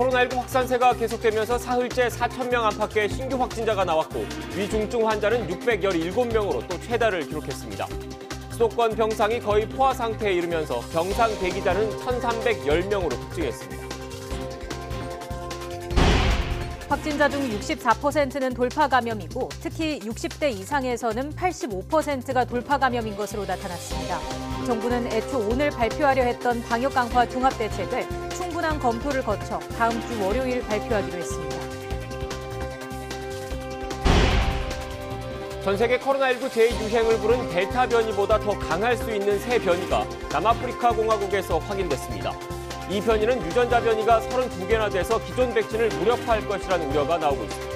코로나19 확산세가 계속되면서 사흘째 4,000명 안팎의 신규 확진자가 나왔고 위중증 환자는 617명으로 또 최다를 기록했습니다. 수도권 병상이 거의 포화 상태에 이르면서 병상 대기자는 1,310명으로 급증했습니다. 확진자 중 64%는 돌파 감염이고 특히 60대 이상에서는 85%가 돌파 감염인 것으로 나타났습니다. 정부는 애초 오늘 발표하려 했던 방역 강화 종합대책을 충분한 검토를 거쳐 다음 주 월요일 발표하기로 했습니다. 전 세계 코로나19 재유행을 부른 델타 변이보다 더 강할 수 있는 새 변이가 남아프리카 공화국에서 확인됐습니다. 이 변이는 유전자 변이가 32개나 돼서 기존 백신을 무력화할 것이라는 우려가 나오고 있습니다.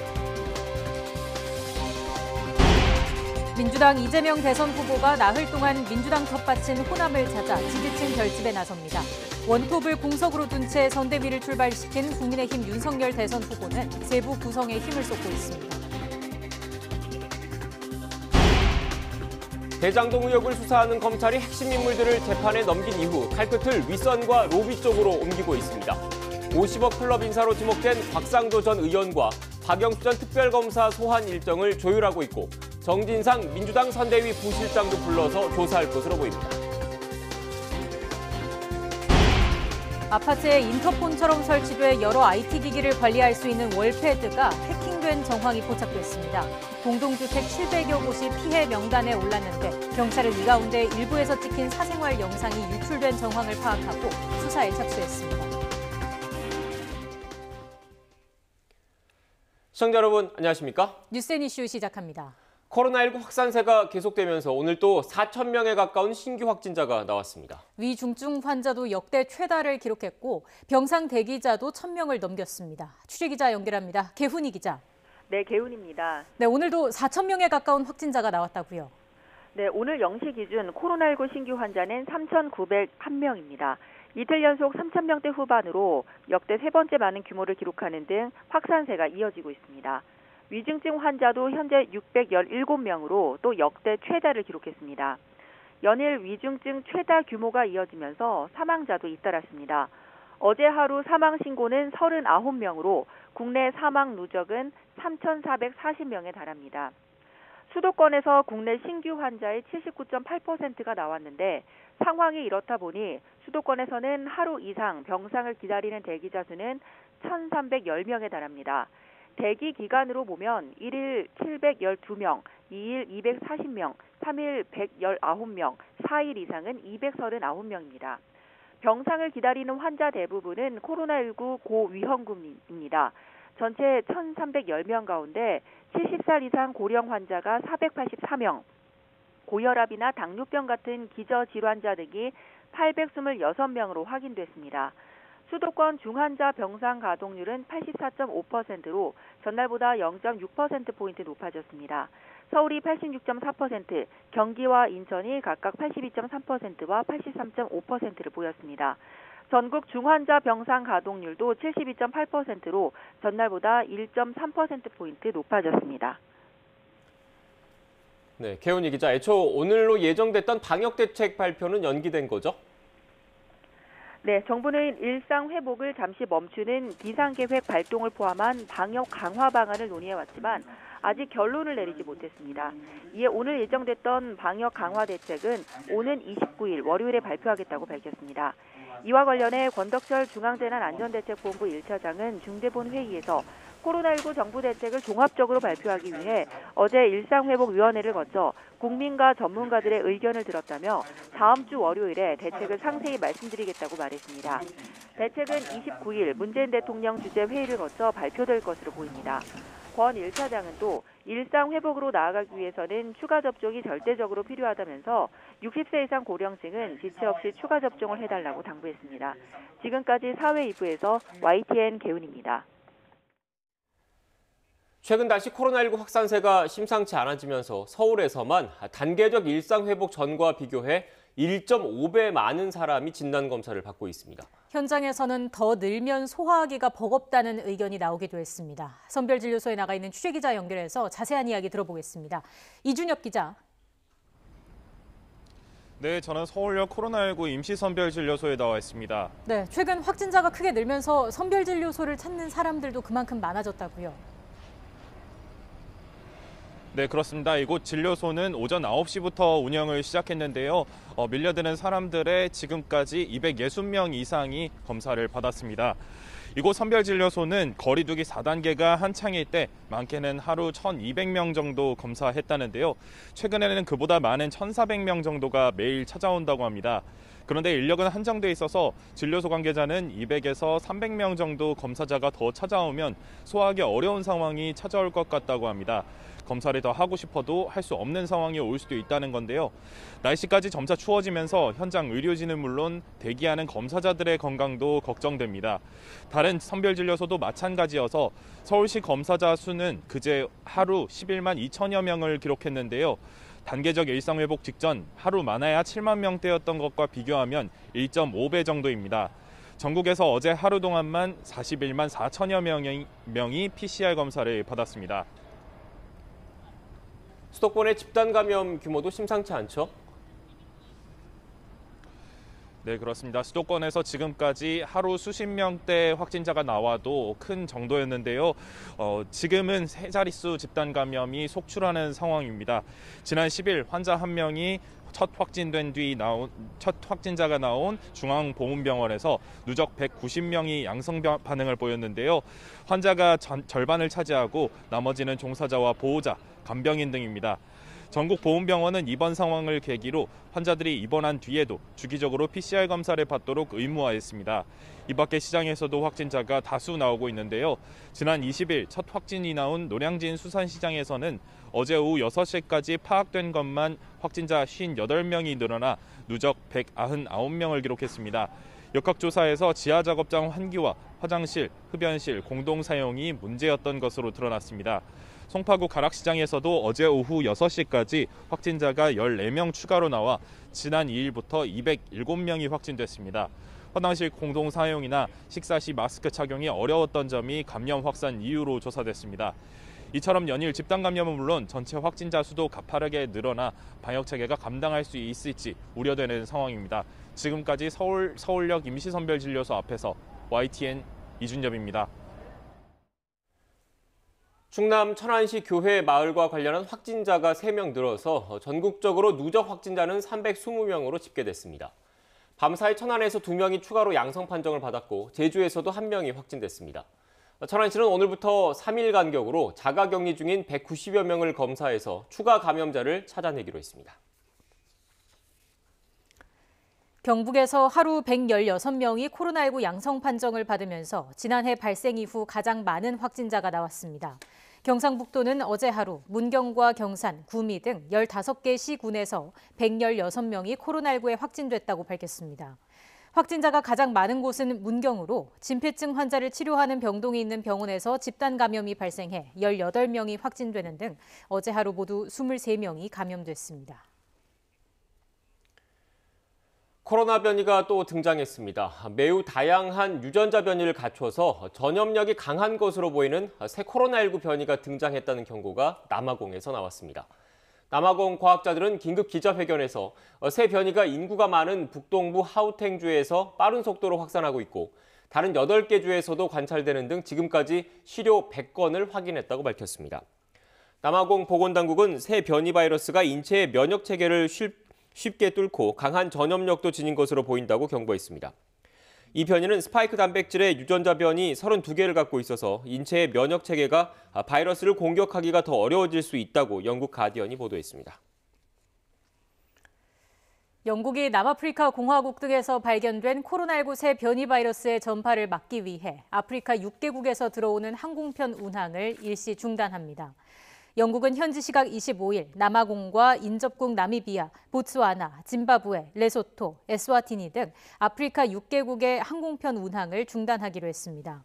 민주당 이재명 대선 후보가 나흘 동안 민주당 텃밭인 호남을 찾아 지지층 결집에 나섭니다. 원톱을 공석으로 둔 채 선대위를 출발시킨 국민의힘 윤석열 대선 후보는 세부 구성에 힘을 쏟고 있습니다. 대장동 의혹을 수사하는 검찰이 핵심 인물들을 재판에 넘긴 이후 칼끝을 윗선과 로비 쪽으로 옮기고 있습니다. 50억 클럽 인사로 지목된 곽상도 전 의원과 박영수 전 특별검사 소환 일정을 조율하고 있고 정진상 민주당 선대위 부실장도 불러서 조사할 것으로 보입니다. 아파트에 인터폰처럼 설치돼 여러 IT 기기를 관리할 수 있는 월패드가 해킹된 정황이 포착됐습니다. 공동주택 700여 곳이 피해 명단에 올랐는데 경찰은 이 가운데 일부에서 찍힌 사생활 영상이 유출된 정황을 파악하고 수사에 착수했습니다. 시청자 여러분 안녕하십니까? 뉴스앤 이슈 시작합니다. 코로나19 확산세가 계속되면서 오늘 또 4,000명에 가까운 신규 확진자가 나왔습니다. 위중증 환자도 역대 최다를 기록했고 병상 대기자도 1,000명을 넘겼습니다. 취재기자 연결합니다. 개훈이 기자. 네, 개훈입니다. 네, 오늘도 4,000명에 가까운 확진자가 나왔다고요. 네, 오늘 0시 기준 코로나19 신규 환자는 3,901명입니다. 이틀 연속 3,000명대 후반으로 역대 세 번째 많은 규모를 기록하는 등 확산세가 이어지고 있습니다. 위중증 환자도 현재 617명으로 또 역대 최다를 기록했습니다. 연일 위중증 최다 규모가 이어지면서 사망자도 잇따랐습니다. 어제 하루 사망 신고는 39명으로 국내 사망 누적은 3,440명에 달합니다. 수도권에서 국내 신규 환자의 79.8%가 나왔는데 상황이 이렇다 보니 수도권에서는 하루 이상 병상을 기다리는 대기자 수는 1,310명에 달합니다. 대기 기간으로 보면 1일 712명, 2일 240명, 3일 119명, 4일 이상은 239명입니다. 병상을 기다리는 환자 대부분은 코로나19 고위험군입니다. 전체 1,310명 가운데 70살 이상 고령 환자가 484명, 고혈압이나 당뇨병 같은 기저질환자 등이 826명으로 확인됐습니다. 수도권 중환자 병상 가동률은 84.5%로 전날보다 0.6%포인트 높아졌습니다. 서울이 86.4%, 경기와 인천이 각각 82.3%와 83.5%를 보였습니다. 전국 중환자 병상 가동률도 72.8%로 전날보다 1.3%포인트 높아졌습니다. 네, 개훈이 기자, 애초 오늘로 예정됐던 방역대책 발표는 연기된 거죠? 네, 정부는 일상 회복을 잠시 멈추는 비상계획 발동을 포함한 방역 강화 방안을 논의해왔지만 아직 결론을 내리지 못했습니다. 이에 오늘 예정됐던 방역 강화 대책은 오는 29일 월요일에 발표하겠다고 밝혔습니다. 이와 관련해 권덕철 중앙재난안전대책본부 1차장은 중대본 회의에서 코로나19 정부 대책을 종합적으로 발표하기 위해 어제 일상회복위원회를 거쳐 국민과 전문가들의 의견을 들었다며 다음 주 월요일에 대책을 상세히 말씀드리겠다고 말했습니다. 대책은 29일 문재인 대통령 주재 회의를 거쳐 발표될 것으로 보입니다. 권 1차장은 또 일상회복으로 나아가기 위해서는 추가 접종이 절대적으로 필요하다면서 60세 이상 고령층은 지체 없이 추가 접종을 해달라고 당부했습니다. 지금까지 사회 2부에서 YTN 개훈입니다. 최근 다시 코로나19 확산세가 심상치 않아지면서 서울에서만 단계적 일상회복 전과 비교해 1.5배 많은 사람이 진단검사를 받고 있습니다. 현장에서는 더 늘면 소화하기가 버겁다는 의견이 나오기도 했습니다. 선별진료소에 나가 있는 취재기자 연결해서 자세한 이야기 들어보겠습니다. 이준엽 기자. 네, 저는 서울역 코로나19 임시선별진료소에 나와 있습니다. 네, 최근 확진자가 크게 늘면서 선별진료소를 찾는 사람들도 그만큼 많아졌다고요. 네, 그렇습니다. 이곳 진료소는 오전 9시부터 운영을 시작했는데요. 밀려드는 사람들의 지금까지 260명 이상이 검사를 받았습니다. 이곳 선별진료소는 거리두기 4단계가 한창일 때 많게는 하루 1,200명 정도 검사했다는데요. 최근에는 그보다 많은 1,400명 정도가 매일 찾아온다고 합니다. 그런데 인력은 한정돼 있어서 진료소 관계자는 200에서 300명 정도 검사자가 더 찾아오면 소화하기 어려운 상황이 찾아올 것 같다고 합니다. 검사를 더 하고 싶어도 할 수 없는 상황이 올 수도 있다는 건데요. 날씨까지 점차 추워지면서 현장 의료진은 물론 대기하는 검사자들의 건강도 걱정됩니다. 다른 선별진료소도 마찬가지여서 서울시 검사자 수는 그제 하루 11만 2천여 명을 기록했는데요. 단계적 일상회복 직전 하루 많아야 7만 명대였던 것과 비교하면 1.5배 정도입니다. 전국에서 어제 하루 동안만 41만 4천여 명이 PCR 검사를 받았습니다. 수도권의 집단 감염 규모도 심상치 않죠? 네, 그렇습니다. 수도권에서 지금까지 하루 수십 명대 확진자가 나와도 큰 정도였는데요. 지금은 세 자릿수 집단 감염이 속출하는 상황입니다. 지난 10일 환자 한 명이 첫 확진자가 나온 중앙보훈병원에서 누적 190명이 양성 반응을 보였는데요. 환자가 절반을 차지하고 나머지는 종사자와 보호자, 간병인 등입니다. 전국 보훈병원은 이번 상황을 계기로 환자들이 입원한 뒤에도 주기적으로 PCR 검사를 받도록 의무화했습니다. 이 밖에 시장에서도 확진자가 다수 나오고 있는데요. 지난 20일 첫 확진이 나온 노량진 수산시장에서는 어제 오후 6시까지 파악된 것만 확진자 58명이 늘어나 누적 199명을 기록했습니다. 역학조사에서 지하작업장 환기와 화장실, 흡연실 공동 사용이 문제였던 것으로 드러났습니다. 송파구 가락시장에서도 어제 오후 6시까지 확진자가 14명 추가로 나와 지난 2일부터 207명이 확진됐습니다. 화장실 공동 사용이나 식사 시 마스크 착용이 어려웠던 점이 감염 확산 이유로 조사됐습니다. 이처럼 연일 집단 감염은 물론 전체 확진자 수도 가파르게 늘어나 방역 체계가 감당할 수 있을지 우려되는 상황입니다. 지금까지 서울역 임시선별진료소 앞에서 YTN 이준엽입니다. 충남 천안시 교회 마을과 관련한 확진자가 3명 늘어서 전국적으로 누적 확진자는 320명으로 집계됐습니다. 밤사이 천안에서 2명이 추가로 양성 판정을 받았고 제주에서도 1명이 확진됐습니다. 천안시는 오늘부터 3일 간격으로 자가격리 중인 190여 명을 검사해서 추가 감염자를 찾아내기로 했습니다. 경북에서 하루 116명이 코로나19 양성 판정을 받으면서 지난해 발생 이후 가장 많은 확진자가 나왔습니다. 경상북도는 어제 하루 문경과 경산, 구미 등 15개 시군에서 116명이 코로나19에 확진됐다고 밝혔습니다. 확진자가 가장 많은 곳은 문경으로 진폐증 환자를 치료하는 병동이 있는 병원에서 집단 감염이 발생해 18명이 확진되는 등 어제 하루 모두 23명이 감염됐습니다. 코로나 변이가 또 등장했습니다. 매우 다양한 유전자 변이를 갖춰서 전염력이 강한 것으로 보이는 새 코로나19 변이가 등장했다는 경고가 남아공에서 나왔습니다. 남아공 과학자들은 긴급 기자회견에서 새 변이가 인구가 많은 북동부 하우탱주에서 빠른 속도로 확산하고 있고 다른 8개 주에서도 관찰되는 등 지금까지 시료 100건을 확인했다고 밝혔습니다. 남아공 보건당국은 새 변이 바이러스가 인체의 면역 체계를 쉽게 뚫고 강한 전염력도 지닌 것으로 보인다고 경고했습니다. 이 변이는 스파이크 단백질의 유전자 변이 32개를 갖고 있어서 인체의 면역 체계가 바이러스를 공격하기가 더 어려워질 수 있다고 영국 가디언이 보도했습니다. 영국이 남아프리카 공화국 등에서 발견된 코로나19 새 변이 바이러스의 전파를 막기 위해 아프리카 6개국에서 들어오는 항공편 운항을 일시 중단합니다. 영국은 현지 시각 25일 남아공과 인접국 나미비아, 보츠와나, 짐바브웨, 레소토, 에스와티니 등 아프리카 6개국의 항공편 운항을 중단하기로 했습니다.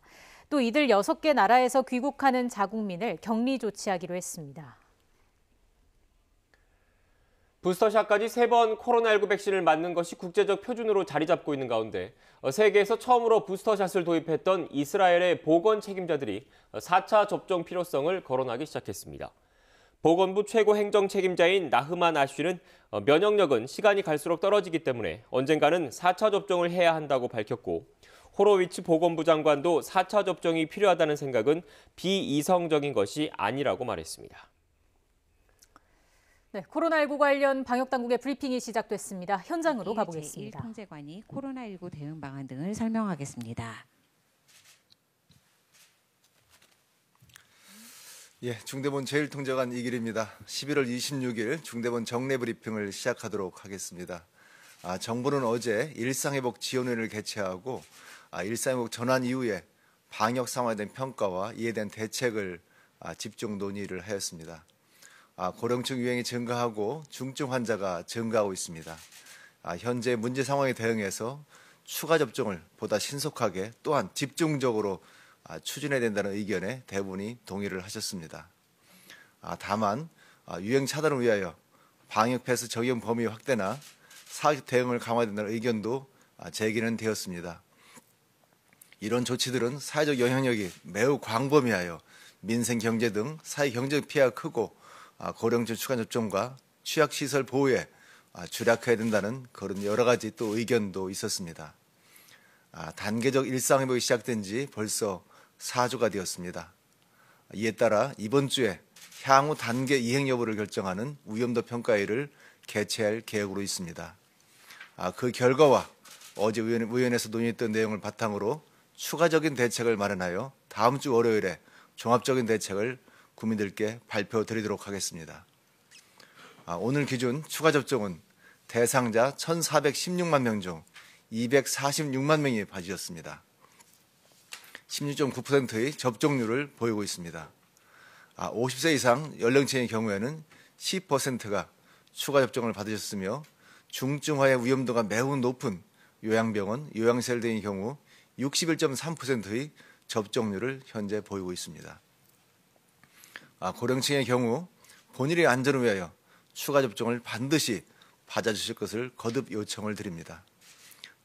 또 이들 6개 나라에서 귀국하는 자국민을 격리 조치하기로 했습니다. 부스터샷까지 3번 코로나19 백신을 맞는 것이 국제적 표준으로 자리 잡고 있는 가운데 세계에서 처음으로 부스터샷을 도입했던 이스라엘의 보건 책임자들이 4차 접종 필요성을 거론하기 시작했습니다. 보건부 최고 행정 책임자인 나흐만 아쉬는 면역력은 시간이 갈수록 떨어지기 때문에 언젠가는 4차 접종을 해야 한다고 밝혔고, 호로위츠 보건부 장관도 4차 접종이 필요하다는 생각은 비이성적인 것이 아니라고 말했습니다. 네, 코로나19 관련 방역당국의 브리핑이 시작됐습니다. 현장으로 가보겠습니다. 제1통제관이 코로나19 대응 방안 등을 설명하겠습니다. 예, 중대본 제1통제관 이길입니다. 11월 26일 중대본 정례 브리핑을 시작하도록 하겠습니다. 정부는 어제 일상회복 지원회를 개최하고 일상회복 전환 이후에 방역 상황에 대한 평가와 이에 대한 대책을 집중 논의를 하였습니다. 고령층 유행이 증가하고 중증 환자가 증가하고 있습니다. 현재 문제 상황에 대응해서 추가 접종을 보다 신속하게 또한 집중적으로 추진해야 된다는 의견에 대부분이 동의를 하셨습니다. 다만 유행 차단을 위하여 방역 패스 적용 범위 확대나 사회적 대응을 강화해야 된다는 의견도 제기는 되었습니다. 이런 조치들은 사회적 영향력이 매우 광범위하여 민생 경제 등 사회 경제적 피해가 크고 고령층 추가 접종과 취약시설 보호에 주력해야 된다는 그런 여러 가지 또 의견도 있었습니다. 단계적 일상회복이 시작된 지 벌써 4주가 되었습니다. 이에 따라 이번 주에 향후 단계 이행 여부를 결정하는 위험도 평가회를 개최할 계획으로 있습니다. 그 결과와 어제 의원에서 논의했던 내용을 바탕으로 추가적인 대책을 마련하여 다음 주 월요일에 종합적인 대책을 국민들께 발표드리도록 하겠습니다. 오늘 기준 추가 접종은 대상자 1,416만 명 중 246만 명이 받으셨습니다. 16.9%의 접종률을 보이고 있습니다. 50세 이상 연령층의 경우에는 10%가 추가 접종을 받으셨으며 중증화의 위험도가 매우 높은 요양병원, 요양시설 등의 경우 61.3%의 접종률을 현재 보이고 있습니다. 고령층의 경우 본인의 안전을 위하여 추가 접종을 반드시 받아주실 것을 거듭 요청을 드립니다.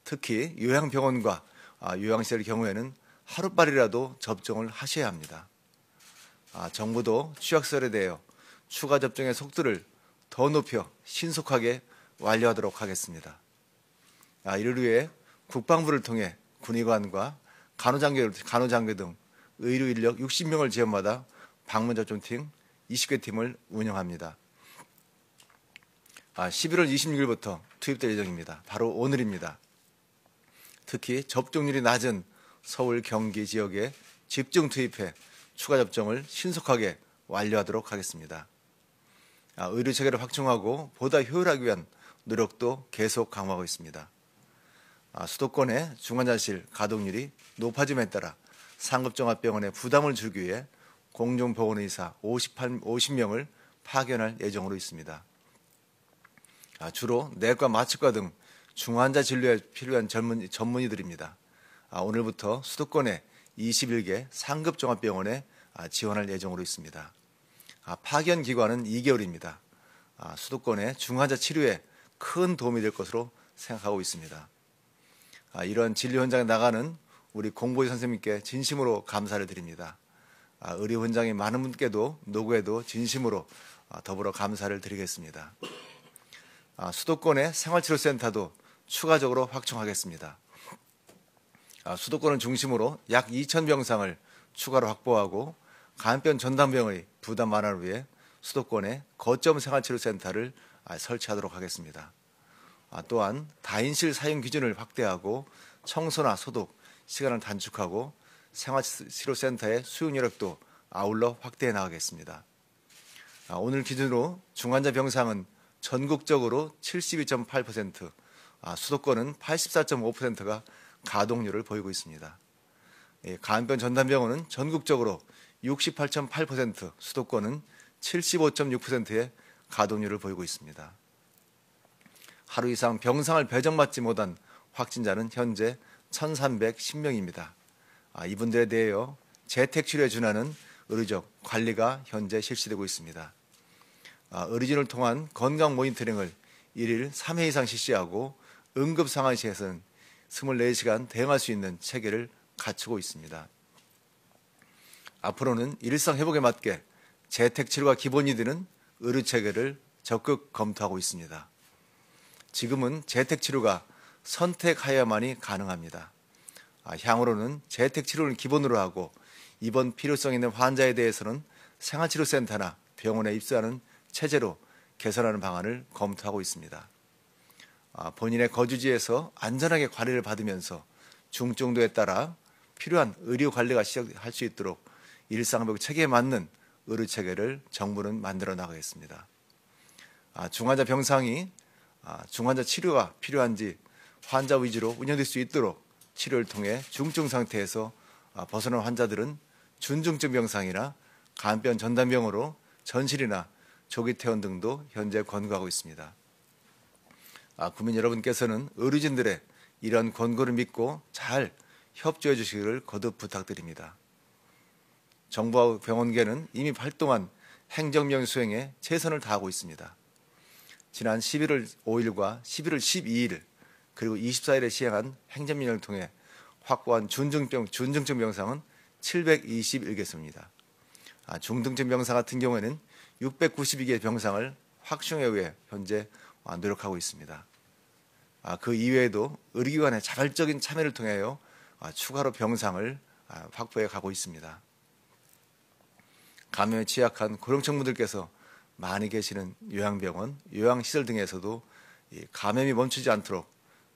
특히 요양병원과 요양시설의 경우에는 하루빨이라도 접종을 하셔야 합니다. 정부도 취약시설에 대하여 추가 접종의 속도를 더 높여 신속하게 완료하도록 하겠습니다. 이를 위해 국방부를 통해 군의관과 간호장교 등 의료 인력 60명을 지원받아 방문 접종팀 20개 팀을 운영합니다. 11월 26일부터 투입될 예정입니다. 바로 오늘입니다. 특히 접종률이 낮은 서울, 경기 지역에 집중 투입해 추가 접종을 신속하게 완료하도록 하겠습니다. 의료 체계를 확충하고 보다 효율하기 위한 노력도 계속 강화하고 있습니다. 수도권의 중환자실 가동률이 높아짐에 따라 상급종합병원에 부담을 줄기 위해 공중보건의사 50명을 파견할 예정으로 있습니다. 주로 내과, 마취과 등 중환자 진료에 필요한 전문의들입니다. 오늘부터 수도권의 21개 상급종합병원에 지원할 예정으로 있습니다. 파견 기간은 2개월입니다. 수도권의 중환자 치료에 큰 도움이 될 것으로 생각하고 있습니다. 이런 진료 현장에 나가는 우리 공보의 선생님께 진심으로 감사를 드립니다. 의료 현장의 많은 분께도 노고에도 진심으로 더불어 감사를 드리겠습니다. 수도권의 생활치료센터도 추가적으로 확충하겠습니다. 수도권을 중심으로 약 2,000병상을 추가로 확보하고 감염병 전담병의 부담 완화를 위해 수도권에 거점 생활치료센터를 설치하도록 하겠습니다. 또한 다인실 사용 기준을 확대하고 청소나 소독 시간을 단축하고 생활치료센터의 수용 여력도 아울러 확대해 나가겠습니다. 오늘 기준으로 중환자 병상은 전국적으로 72.8%, 수도권은 84.5%가 가동률을 보이고 있습니다. 감염병 전담병원은 전국적으로 68.8%, 수도권은 75.6%의 가동률을 보이고 있습니다. 하루 이상 병상을 배정받지 못한 확진자는 현재 1,310명입니다. 이분들에 대하여 재택치료에 준하는 의료적 관리가 현재 실시되고 있습니다. 의료진을 통한 건강 모니터링을 1일 3회 이상 실시하고 응급 상황 시에서는 24시간 대응할 수 있는 체계를 갖추고 있습니다. 앞으로는 일상 회복에 맞게 재택치료가 기본이 되는 의료체계를 적극 검토하고 있습니다. 지금은 재택치료가 선택하여야만이 가능합니다. 향후로는 재택치료를 기본으로 하고 입원 필요성 있는 환자에 대해서는 생활치료센터나 병원에 입소하는 체제로 개선하는 방안을 검토하고 있습니다. 본인의 거주지에서 안전하게 관리를 받으면서 중증도에 따라 필요한 의료 관리가 시작할 수 있도록 일상회복 체계에 맞는 의료 체계를 정부는 만들어 나가겠습니다. 중환자 병상이 중환자 치료가 필요한지 환자 위주로 운영될 수 있도록 치료를 통해 중증 상태에서 벗어난 환자들은 준중증 병상이나 간편 전담병으로 전실이나 조기 퇴원 등도 현재 권고하고 있습니다. 국민 여러분께서는 의료진들의 이런 권고를 믿고 잘 협조해 주시기를 거듭 부탁드립니다. 정부와 병원계는 이미 발동한 행정명 수행에 최선을 다하고 있습니다. 지난 11월 5일과 11월 12일 그리고 24일에 시행한 행정명령을 통해 확보한 준중증 병상은 721개소입니다. 중등증 병상 같은 경우에는 692개 병상을 확충에 위해 현재 노력하고 있습니다. 그 이외에도 의료기관의 자발적인 참여를 통하여 추가로 병상을 확보해 가고 있습니다. 감염에 취약한 고령층분들께서 많이 계시는 요양병원, 요양시설 등에서도 감염이 멈추지 않도록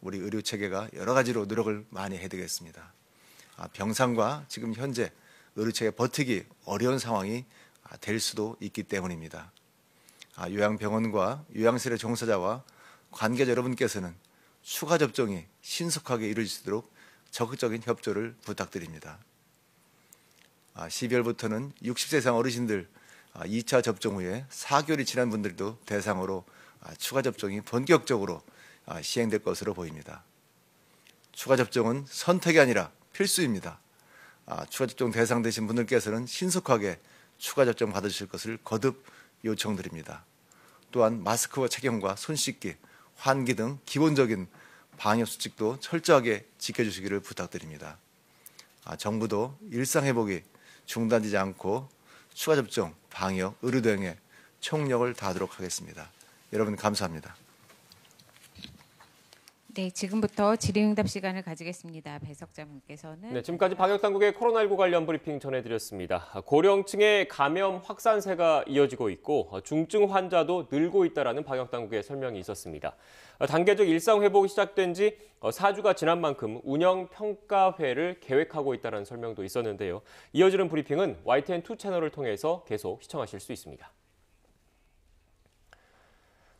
우리 의료체계가 여러 가지로 노력을 많이 해야 되겠습니다. 병상과 지금 현재 의료체계 버티기 어려운 상황이 될 수도 있기 때문입니다. 요양병원과 요양시설의 종사자와 관계자 여러분께서는 추가 접종이 신속하게 이루어지도록 적극적인 협조를 부탁드립니다. 12월부터는 60세 이상 어르신들 2차 접종 후에 4개월이 지난 분들도 대상으로 추가 접종이 본격적으로 시행될 것으로 보입니다. 추가 접종은 선택이 아니라 필수입니다. 추가 접종 대상 되신 분들께서는 신속하게 추가 접종 받으실 것을 거듭 요청드립니다. 또한 마스크와 착용과 손 씻기, 환기 등 기본적인 방역 수칙도 철저하게 지켜주시기를 부탁드립니다. 정부도 일상회복이 중단되지 않고 추가 접종, 방역, 의료 대응에 총력을 다하도록 하겠습니다. 여러분 감사합니다. 네, 지금부터 질의응답 시간을 가지겠습니다. 배석자 분께서는. 네, 지금까지 방역당국의 코로나19 관련 브리핑 전해드렸습니다. 고령층의 감염 확산세가 이어지고 있고 중증 환자도 늘고 있다는 방역당국의 설명이 있었습니다. 단계적 일상회복이 시작된 지 4주가 지난 만큼 운영평가회를 계획하고 있다는 설명도 있었는데요. 이어지는 브리핑은 YTN2 채널을 통해서 계속 시청하실 수 있습니다.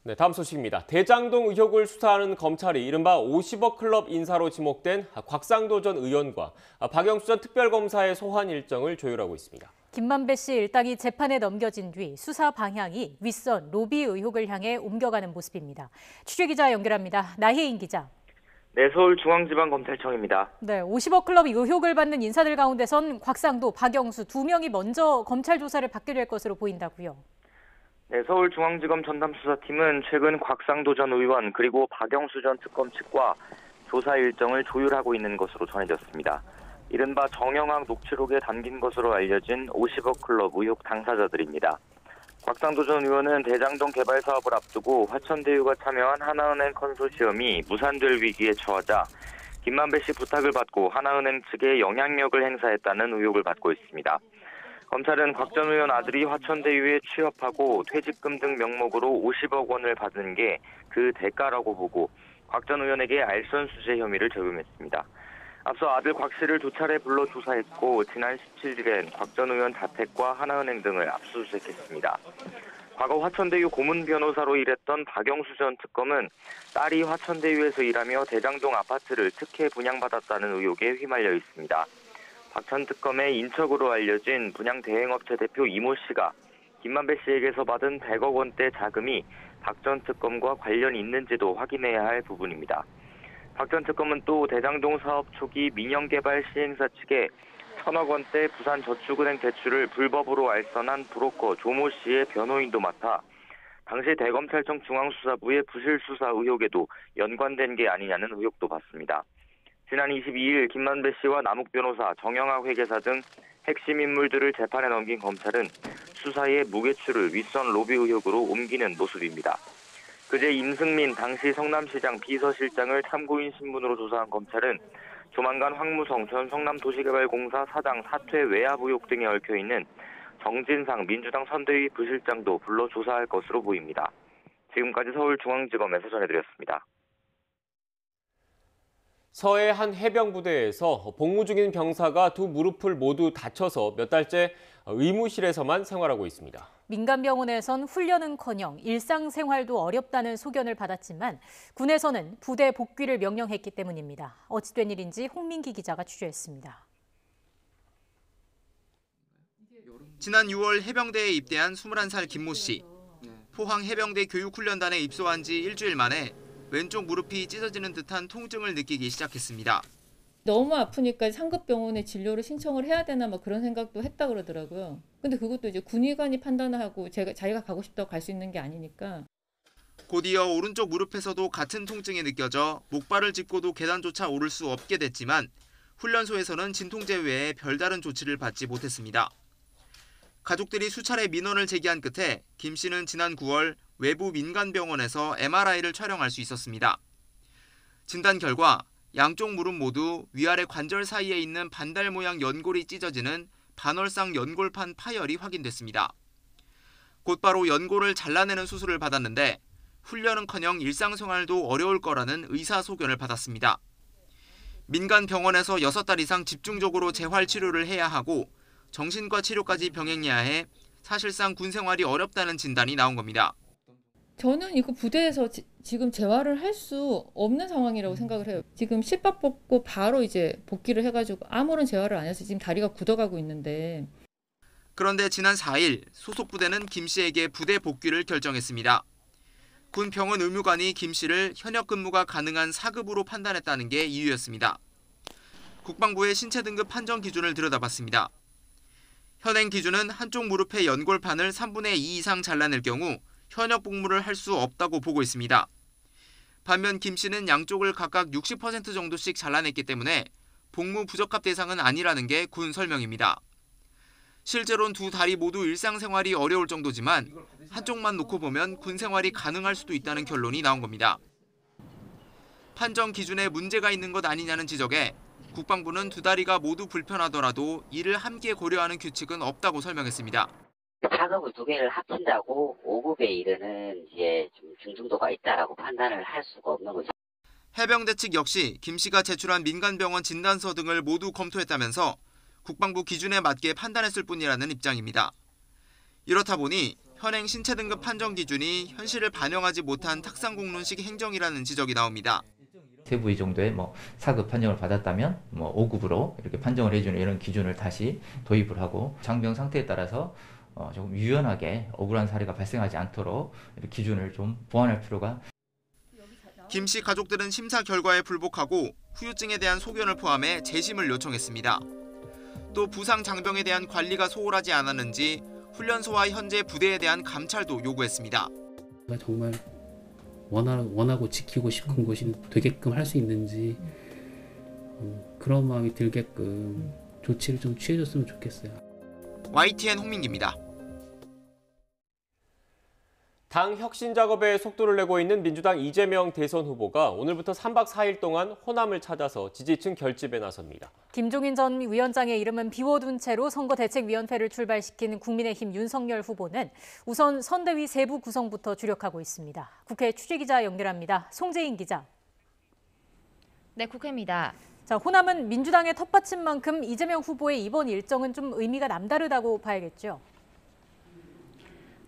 네, 다음 소식입니다. 대장동 의혹을 수사하는 검찰이 이른바 50억 클럽 인사로 지목된 곽상도 전 의원과 박영수 전 특별검사의 소환 일정을 조율하고 있습니다. 김만배 씨 일당이 재판에 넘겨진 뒤 수사 방향이 윗선 로비 의혹을 향해 옮겨가는 모습입니다. 취재기자 연결합니다. 나혜인 기자. 네, 서울중앙지방검찰청입니다. 네, 50억 클럽 의혹을 받는 인사들 가운데선 곽상도, 박영수 두 명이 먼저 검찰 조사를 받게 될 것으로 보인다고요. 네, 서울중앙지검 전담수사팀은 최근 곽상도 전 의원 그리고 박영수 전 특검 측과 조사 일정을 조율하고 있는 것으로 전해졌습니다. 이른바 정영학 녹취록에 담긴 것으로 알려진 50억 클럽 의혹 당사자들입니다. 곽상도 전 의원은 대장동 개발 사업을 앞두고 화천대유가 참여한 하나은행 컨소시엄이 무산될 위기에 처하자 김만배 씨 부탁을 받고 하나은행 측에 영향력을 행사했다는 의혹을 받고 있습니다. 검찰은 곽 전 의원 아들이 화천대유에 취업하고 퇴직금 등 명목으로 50억 원을 받은 게 그 대가라고 보고 곽 전 의원에게 알선수재 혐의를 적용했습니다. 앞서 아들 곽 씨를 2차례 불러 조사했고 지난 17일엔 곽 전 의원 자택과 하나은행 등을 압수수색했습니다. 과거 화천대유 고문 변호사로 일했던 박영수 전 특검은 딸이 화천대유에서 일하며 대장동 아파트를 특혜 분양받았다는 의혹에 휘말려 있습니다. 박 전 특검의 인척으로 알려진 분양 대행업체 대표 이모 씨가 김만배 씨에게서 받은 100억 원대 자금이 박 전 특검과 관련이 있는지도 확인해야 할 부분입니다. 박 전 특검은 또 대장동 사업 초기 민영개발 시행사 측에 1,000억 원대 부산저축은행 대출을 불법으로 알선한 브로커 조모 씨의 변호인도 맡아 당시 대검찰청 중앙수사부의 부실수사 의혹에도 연관된 게 아니냐는 의혹도 받습니다. 지난 22일 김만배 씨와 남욱 변호사, 정영학 회계사 등 핵심 인물들을 재판에 넘긴 검찰은 수사에 무게추를 윗선 로비 의혹으로 옮기는 모습입니다. 그제 임승민 당시 성남시장 비서실장을 참고인 신분으로 조사한 검찰은 조만간 황무성 전 성남도시개발공사 사장 사퇴 외압 의혹 등에 얽혀있는 정진상 민주당 선대위 부실장도 불러 조사할 것으로 보입니다. 지금까지 서울중앙지검에서 전해드렸습니다. 서해 한 해병부대에서 복무 중인 병사가 두 무릎을 모두 다쳐서 몇 달째 의무실에서만 생활하고 있습니다. 민간병원에선 훈련은커녕 일상생활도 어렵다는 소견을 받았지만 군에서는 부대 복귀를 명령했기 때문입니다. 어찌된 일인지 홍민기 기자가 취재했습니다. 지난 6월 해병대에 입대한 21살 김모 씨. 포항 해병대 교육훈련단에 입소한 지 일주일 만에 왼쪽 무릎이 찢어지는 듯한 통증을 느끼기 시작했습니다. 너무 아프니까 상급병원에 진료를 신청을 해야 되나 뭐 그런 생각도 했다 그러더라고요. 근데 그것도 이제 군의관이 판단하고 자기가 가고 싶다고 갈 수 있는 게 아니니까. 곧이어 오른쪽 무릎에서도 같은 통증이 느껴져 목발을 짚고도 계단조차 오를 수 없게 됐지만 훈련소에서는 진통제 외에 별다른 조치를 받지 못했습니다. 가족들이 수차례 민원을 제기한 끝에 김 씨는 지난 9월 외부 민간병원에서 MRI를 촬영할 수 있었습니다. 진단 결과 양쪽 무릎 모두 위아래 관절 사이에 있는 반달 모양 연골이 찢어지는 반월상 연골판 파열이 확인됐습니다. 곧바로 연골을 잘라내는 수술을 받았는데 훈련은커녕 일상생활도 어려울 거라는 의사 소견을 받았습니다. 민간 병원에서 6달 이상 집중적으로 재활 치료를 해야 하고 정신과 치료까지 병행해야 해 사실상 군 생활이 어렵다는 진단이 나온 겁니다. 저는 이거 부대에서 지금 재활을 할 수 없는 상황이라고 생각을 해요. 지금 실밥 뽑고 바로 이제 복귀를 해가지고 아무런 재활을 안 해서 지금 다리가 굳어가고 있는데. 그런데 지난 4일 소속 부대는 김 씨에게 부대 복귀를 결정했습니다. 군 병원 의무관이 김 씨를 현역 근무가 가능한 4급으로 판단했다는 게 이유였습니다. 국방부의 신체 등급 판정 기준을 들여다봤습니다. 현행 기준은 한쪽 무릎의 연골판을 3분의 2 이상 잘라낼 경우 현역 복무를 할 수 없다고 보고 있습니다. 반면 김 씨는 양쪽을 각각 60% 정도씩 잘라냈기 때문에 복무 부적합 대상은 아니라는 게 군 설명입니다. 실제로는 두 다리 모두 일상생활이 어려울 정도지만 한쪽만 놓고 보면 군 생활이 가능할 수도 있다는 결론이 나온 겁니다. 판정 기준에 문제가 있는 것 아니냐는 지적에 국방부는 두 다리가 모두 불편하더라도 이를 함께 고려하는 규칙은 없다고 설명했습니다. 4급을 두 개를 합친다고 5급에 이르는 이제 좀 중증도가 있다라고 판단을 할 수가 없는 거죠. 해병대 측 역시 김 씨가 제출한 민간병원 진단서 등을 모두 검토했다면서 국방부 기준에 맞게 판단했을 뿐이라는 입장입니다. 이렇다 보니 현행 신체 등급 판정 기준이 현실을 반영하지 못한 탁상공론식 행정이라는 지적이 나옵니다. 세부 이 정도의 4급 판정을 받았다면 5급으로 이렇게 판정을 해주는 이런 기준을 다시 도입을 하고 장병 상태에 따라서 조금 유연하게 억울한 사례가 발생하지 않도록 기준을 좀 보완할 필요가. 김 씨 가족들은 심사 결과에 불복하고 후유증에 대한 소견을 포함해 재심을 요청했습니다. 또 부상 장병에 대한 관리가 소홀하지 않았는지 훈련소와 현재 부대에 대한 감찰도 요구했습니다. 정말 원하고 지키고 싶은 것이 되게끔 할 수 있는지 그런 마음이 들게끔 조치를 좀 취해줬으면 좋겠어요. YTN 홍민기입니다. 당 혁신 작업에 속도를 내고 있는 민주당 이재명 대선 후보가 오늘부터 3박 4일 동안 호남을 찾아서 지지층 결집에 나섭니다. 김종인 전 위원장의 이름은 비워둔 채로 선거대책위원회를 출발시킨 국민의힘 윤석열 후보는 우선 선대위 세부 구성부터 주력하고 있습니다. 국회 취재기자 연결합니다. 송재인 기자. 네, 국회입니다. 자, 호남은 민주당의 텃밭인 만큼 이재명 후보의 이번 일정은 좀 의미가 남다르다고 봐야겠죠?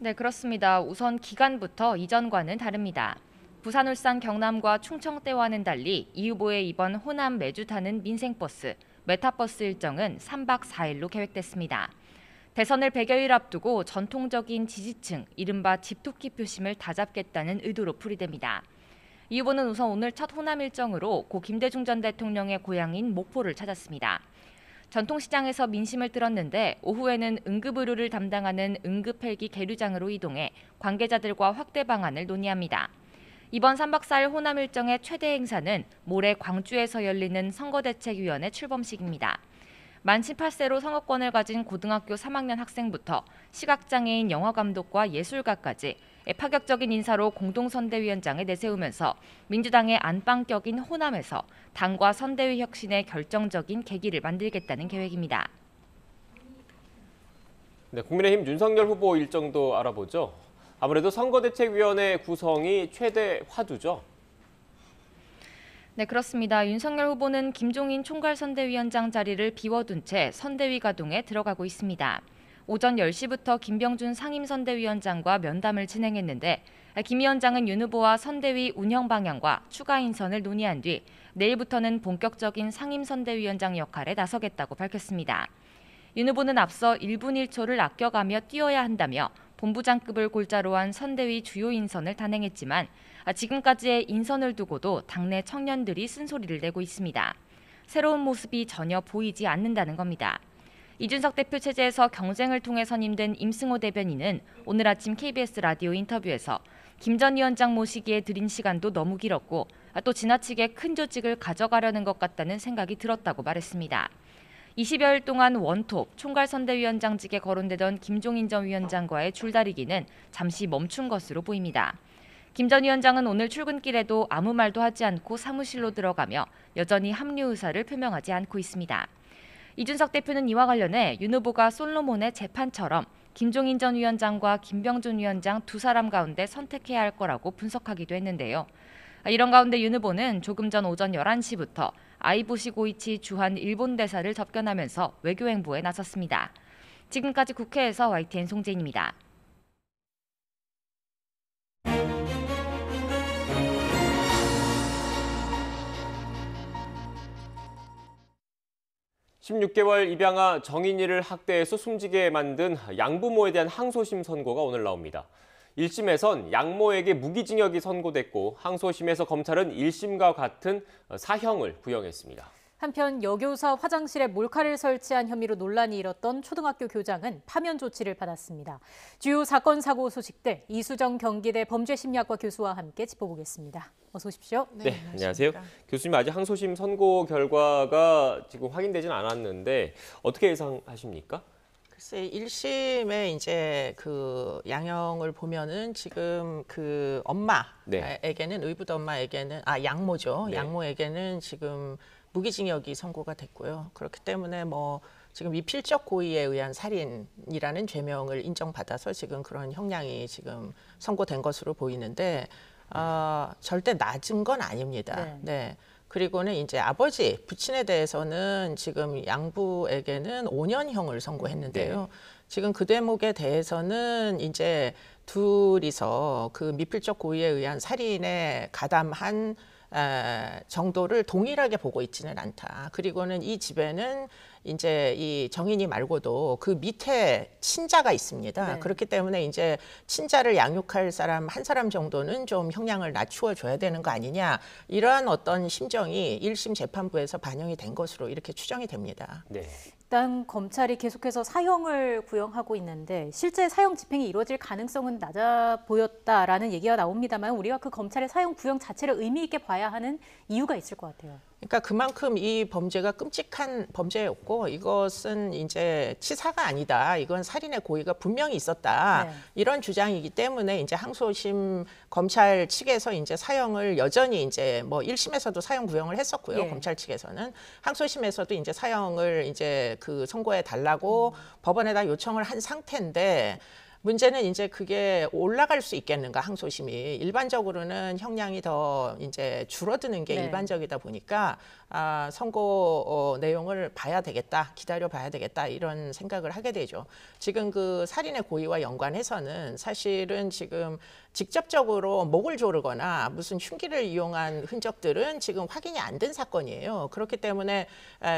네, 그렇습니다. 우선 기간부터 이전과는 다릅니다. 부산, 울산, 경남과 충청대와는 달리 이 후보의 이번 호남 매주 타는 민생버스, 메타버스 일정은 3박 4일로 계획됐습니다. 대선을 100여일 앞두고 전통적인 지지층, 이른바 집토끼 표심을 다잡겠다는 의도로 풀이됩니다. 이 후보는 우선 오늘 첫 호남 일정으로 고 김대중 전 대통령의 고향인 목포를 찾았습니다. 전통시장에서 민심을 들었는데 오후에는 응급의료를 담당하는 응급헬기 계류장으로 이동해 관계자들과 확대 방안을 논의합니다. 이번 3박 4일 호남 일정의 최대 행사는 모레 광주에서 열리는 선거대책위원회 출범식입니다. 만 18세로 성악권을 가진 고등학교 3학년 학생부터 시각장애인 영화감독과 예술가까지 파격적인 인사로 공동선대위원장에 내세우면서 민주당의 안방격인 호남에서 당과 선대위 혁신의 결정적인 계기를 만들겠다는 계획입니다. 네, 국민의힘 윤석열 후보 일정도 알아보죠. 아무래도 선거대책위원회 구성이 최대 화두죠. 네, 그렇습니다. 윤석열 후보는 김종인 총괄선대위원장 자리를 비워둔 채 선대위 가동에 들어가고 있습니다. 오전 10시부터 김병준 상임선대위원장과 면담을 진행했는데 김 위원장은 윤 후보와 선대위 운영 방향과 추가 인선을 논의한 뒤 내일부터는 본격적인 상임선대위원장 역할에 나서겠다고 밝혔습니다. 윤 후보는 앞서 1분 1초를 아껴가며 뛰어야 한다며 본부장급을 골자로 한 선대위 주요 인선을 단행했지만 지금까지의 인선을 두고도 당내 청년들이 쓴소리를 내고 있습니다. 새로운 모습이 전혀 보이지 않는다는 겁니다. 이준석 대표 체제에서 경쟁을 통해 선임된 임승호 대변인은 오늘 아침 KBS 라디오 인터뷰에서 김 전 위원장 모시기에 들인 시간도 너무 길었고 또 지나치게 큰 조직을 가져가려는 것 같다는 생각이 들었다고 말했습니다. 20여일 동안 원톱 총괄선대위원장직에 거론되던 김종인 전 위원장과의 줄다리기는 잠시 멈춘 것으로 보입니다. 김 전 위원장은 오늘 출근길에도 아무 말도 하지 않고 사무실로 들어가며 여전히 합류 의사를 표명하지 않고 있습니다. 이준석 대표는 이와 관련해 윤 후보가 솔로몬의 재판처럼 김종인 전 위원장과 김병준 위원장 두 사람 가운데 선택해야 할 거라고 분석하기도 했는데요. 이런 가운데 윤 후보는 조금 전 오전 11시부터 아이보시 고이치 주한 일본 대사를 접견하면서 외교행보에 나섰습니다. 지금까지 국회에서 YTN 송재인입니다. (16개월) 입양아 정인이를 학대해서 숨지게 만든 양부모에 대한 항소심 선고가 오늘 나옵니다. 1심에선 양모에게 무기징역이 선고됐고 항소심에서 검찰은 1심과 같은 사형을 구형했습니다. 한편 여교사 화장실에 몰카를 설치한 혐의로 논란이 일었던 초등학교 교장은 파면 조치를 받았습니다. 주요 사건 사고 소식들 이수정 경기대 범죄심리학과 교수와 함께 짚어보겠습니다. 어서 오십시오. 네, 안녕하세요. 교수님, 아직 항소심 선고 결과가 지금 확인되진 않았는데 어떻게 예상하십니까? 글쎄, 1심에 이제 그 양형을 보면은 지금 그 엄마에게는 의붓 엄마에게는 양모죠. 네. 양모에게는 지금 무기징역이 선고가 됐고요. 그렇기 때문에 뭐 지금 미필적 고의에 의한 살인이라는 죄명을 인정받아서 지금 그런 형량이 지금 선고된 것으로 보이는데 절대 낮은 건 아닙니다. 네. 그리고는 이제 아버지, 부친에 대해서는 지금 양부에게는 5년형을 선고했는데요. 네. 지금 그 대목에 대해서는 이제 둘이서 그 미필적 고의에 의한 살인에 가담한 정도를 동일하게 보고 있지는 않다. 그리고는 이 집에는 이제 이 정인이 말고도 그 밑에 친자가 있습니다. 네. 그렇기 때문에 이제 친자를 양육할 사람 한 사람 정도는 좀 형량을 낮추어 줘야 되는 거 아니냐. 이러한 어떤 심정이 1심 재판부에서 반영이 된 것으로 이렇게 추정이 됩니다. 네. 일단 검찰이 계속해서 사형을 구형하고 있는데 실제 사형 집행이 이루어질 가능성은 낮아 보였다라는 얘기가 나옵니다만 우리가 그 검찰의 사형 구형 자체를 의미 있게 봐야 하는 이유가 있을 것 같아요. 그러니까 그만큼 이 범죄가 끔찍한 범죄였고 이것은 이제 치사가 아니다. 이건 살인의 고의가 분명히 있었다. 네. 이런 주장이기 때문에 이제 항소심 검찰 측에서 이제 사형을 여전히 이제 뭐 1심에서도 사형 구형을 했었고요. 예. 검찰 측에서는 항소심에서도 이제 사형을 이제 그 선고해 달라고 법원에다 요청을 한 상태인데 문제는 이제 그게 올라갈 수 있겠는가 항소심이 일반적으로는 형량이 더 이제 줄어드는 게 일반적이다 보니까 선고 내용을 봐야 되겠다, 기다려 봐야 되겠다 이런 생각을 하게 되죠. 지금 그 살인의 고의와 연관해서는 사실은 지금 직접적으로 목을 조르거나 무슨 흉기를 이용한 흔적들은 지금 확인이 안 된 사건이에요. 그렇기 때문에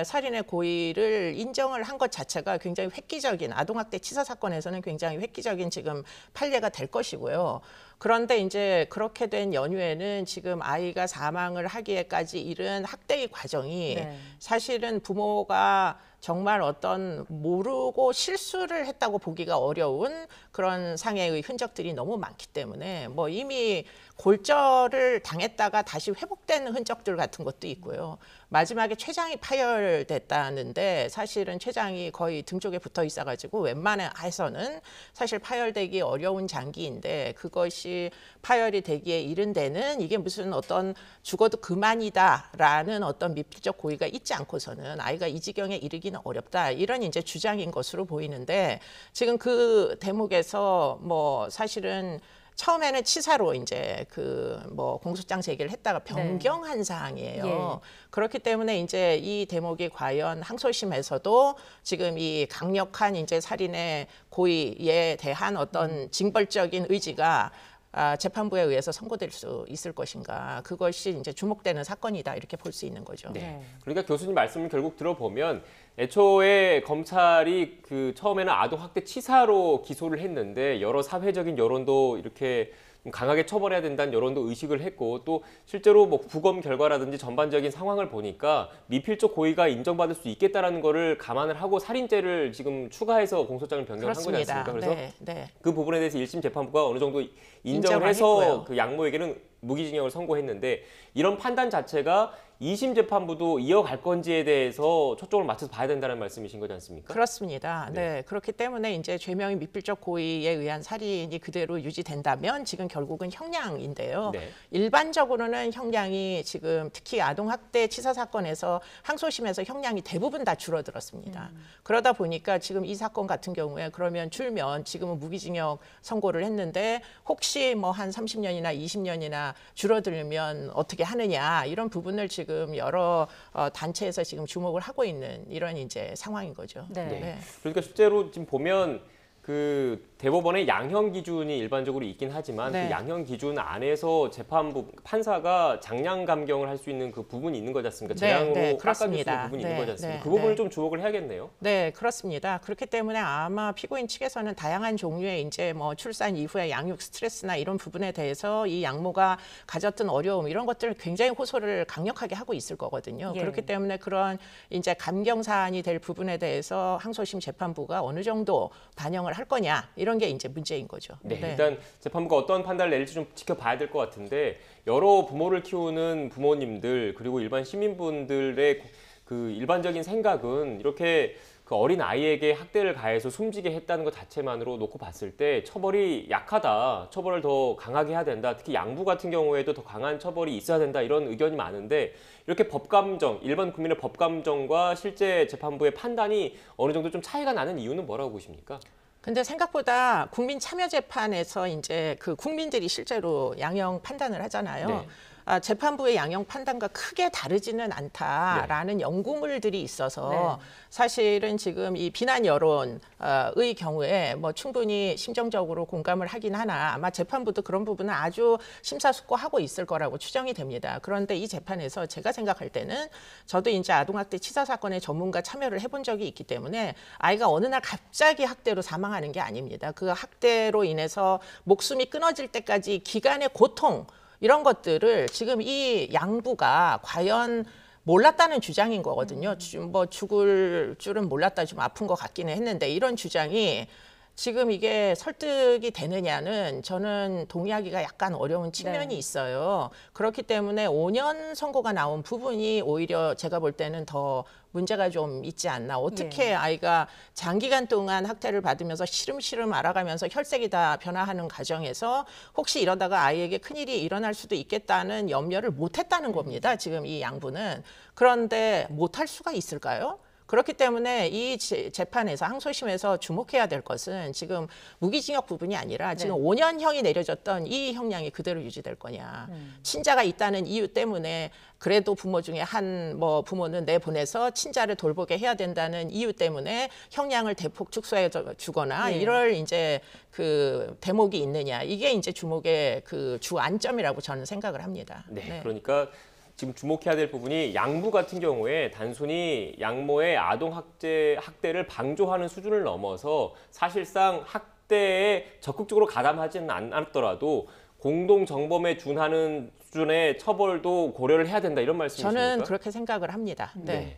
살인의 고의를 인정을 한 것 자체가 굉장히 획기적인 아동학대 치사 사건에서는 굉장히 획기적인 지금 판례가 될 것이고요. 그런데 이제 그렇게 된 연유에는 지금 아이가 사망을 하기에까지 이른 학대의 과정이 사실은 부모가 정말 어떤 모르고 실수를 했다고 보기가 어려운 그런 상해의 흔적들이 너무 많기 때문에 뭐 이미 골절을 당했다가 다시 회복된 흔적들 같은 것도 있고요. 마지막에 췌장이 파열됐다는데 사실은 췌장이 거의 등 쪽에 붙어 있어가지고 웬만해서는 사실 파열되기 어려운 장기인데 그것이 파열이 되기에 이른 데는 이게 무슨 어떤 죽어도 그만이다라는 어떤 미필적 고의가 있지 않고서는 아이가 이 지경에 이르기는 어렵다. 이런 이제 주장인 것으로 보이는데 지금 그 대목에서 뭐 사실은 처음에는 치사로 이제 그 뭐 공소장 제기를 했다가 변경한 사항이에요. 그렇기 때문에 이제 이 대목이 과연 항소심에서도 지금 이 강력한 이제 살인의 고의에 대한 어떤 징벌적인 의지가 재판부에 의해서 선고될 수 있을 것인가. 그것이 이제 주목되는 사건이다. 이렇게 볼 수 있는 거죠. 네. 그러니까 교수님 말씀을 결국 들어보면 애초에 검찰이 그 처음에는 아동학대 치사로 기소를 했는데 여러 사회적인 여론도 이렇게 강하게 처벌해야 된다는 여론도 의식을 했고 또 실제로 뭐 부검 결과라든지 전반적인 상황을 보니까 미필적 고의가 인정받을 수 있겠다라는 거를 감안을 하고 살인죄를 지금 추가해서 공소장을 변경한 거지 않습니까? 그래서 그 부분에 대해서 1심 재판부가 어느 정도 인정을 해서 했고요. 그 양모에게는 무기징역을 선고했는데 이런 판단 자체가 2심 재판부도 이어갈 건지에 대해서 초점을 맞춰서 봐야 된다는 말씀이신 거지 않습니까? 그렇습니다. 네. 그렇기 때문에 이제 죄명이 미필적 고의에 의한 살인이 그대로 유지된다면 지금 결국은 형량인데요. 일반적으로는 형량이 지금 특히 아동학대 치사 사건에서 항소심에서 형량이 대부분 다 줄어들었습니다. 그러다 보니까 지금 이 사건 같은 경우에 그러면 줄면 지금은 무기징역 선고를 했는데 혹시 뭐 한 30년이나 20년이나 줄어들면 어떻게 하느냐 이런 부분을 지금 여러 단체에서 지금 주목을 하고 있는 이런 이제 상황인 거죠. 그러니까 실제로 지금 보면 그 대법원의 양형 기준이 일반적으로 있긴 하지만 그 양형 기준 안에서 재판부 판사가 장량 감경을 할 수 있는 그 부분이 있는 거지 않습니까? 재량으로 깎아줄 수 있는 부분이 있는 거지 않습니까? 그 부분을 좀 주목을 해야겠네요. 네, 그렇습니다. 그렇기 때문에 아마 피고인 측에서는 다양한 종류의 이제 뭐 출산 이후의 양육 스트레스나 이런 부분에 대해서 이 양모가 가졌던 어려움 이런 것들을 굉장히 호소를 강력하게 하고 있을 거거든요. 그렇기 때문에 그런 이제 감경 사안이 될 부분에 대해서 항소심 재판부가 어느 정도 반영을 할 거냐 이런 게 이제 문제인 거죠. 일단 재판부가 어떤 판단을 내릴지 좀 지켜봐야 될 것 같은데 여러 부모를 키우는 부모님들 그리고 일반 시민분들의 그 일반적인 생각은 이렇게 그 어린 아이에게 학대를 가해서 숨지게 했다는 것 자체만으로 놓고 봤을 때 처벌이 약하다, 처벌을 더 강하게 해야 된다, 특히 양부 같은 경우에도 더 강한 처벌이 있어야 된다 이런 의견이 많은데 이렇게 법감정, 일반 국민의 법감정과 실제 재판부의 판단이 어느 정도 좀 차이가 나는 이유는 뭐라고 보십니까? 근데 생각보다 국민참여재판에서 이제 그 국민들이 실제로 양형 판단을 하잖아요. 재판부의 양형 판단과 크게 다르지는 않다라는 연구물들이 있어서 사실은 지금 이 비난 여론의 경우에 뭐 충분히 심정적으로 공감을 하긴 하나 아마 재판부도 그런 부분은 아주 심사숙고하고 있을 거라고 추정이 됩니다. 그런데 이 재판에서 제가 생각할 때는 저도 이제 아동학대 치사 사건에 전문가 참여를 해본 적이 있기 때문에 아이가 어느 날 갑자기 학대로 사망하는 게 아닙니다. 그 학대로 인해서 목숨이 끊어질 때까지 기간의 고통 이런 것들을 지금 이 양부가 과연 몰랐다는 주장인 거거든요. 뭐 죽을 줄은 몰랐다 좀 아픈 것 같기는 했는데 이런 주장이 지금 이게 설득이 되느냐는 저는 동의하기가 약간 어려운 측면이 있어요. 그렇기 때문에 5년 선고가 나온 부분이 오히려 제가 볼 때는 더 문제가 좀 있지 않나. 어떻게 아이가 장기간 동안 학대를 받으면서 시름시름 알아가면서 혈색이 다 변화하는 과정에서 혹시 이러다가 아이에게 큰일이 일어날 수도 있겠다는 염려를 못했다는 겁니다. 지금 이 양부는. 그런데 못할 수가 있을까요? 그렇기 때문에 이 재판에서 항소심에서 주목해야 될 것은 지금 무기징역 부분이 아니라 지금 5년형이 내려졌던 이 형량이 그대로 유지될 거냐. 친자가 있다는 이유 때문에 그래도 부모 중에 한 뭐 부모는 내보내서 친자를 돌보게 해야 된다는 이유 때문에 형량을 대폭 축소해 주거나 이럴 이제 그 대목이 있느냐. 이게 이제 주목의 그 주 안점이라고 저는 생각을 합니다. 그러니까 지금 주목해야 될 부분이 양부 같은 경우에 단순히 양모의 아동 학대를 방조하는 수준을 넘어서 사실상 학대에 적극적으로 가담하지는 않았더라도 공동 정범에 준하는 수준의 처벌도 고려를 해야 된다 이런 말씀이십니까? 저는 그렇게 생각을 합니다. 네.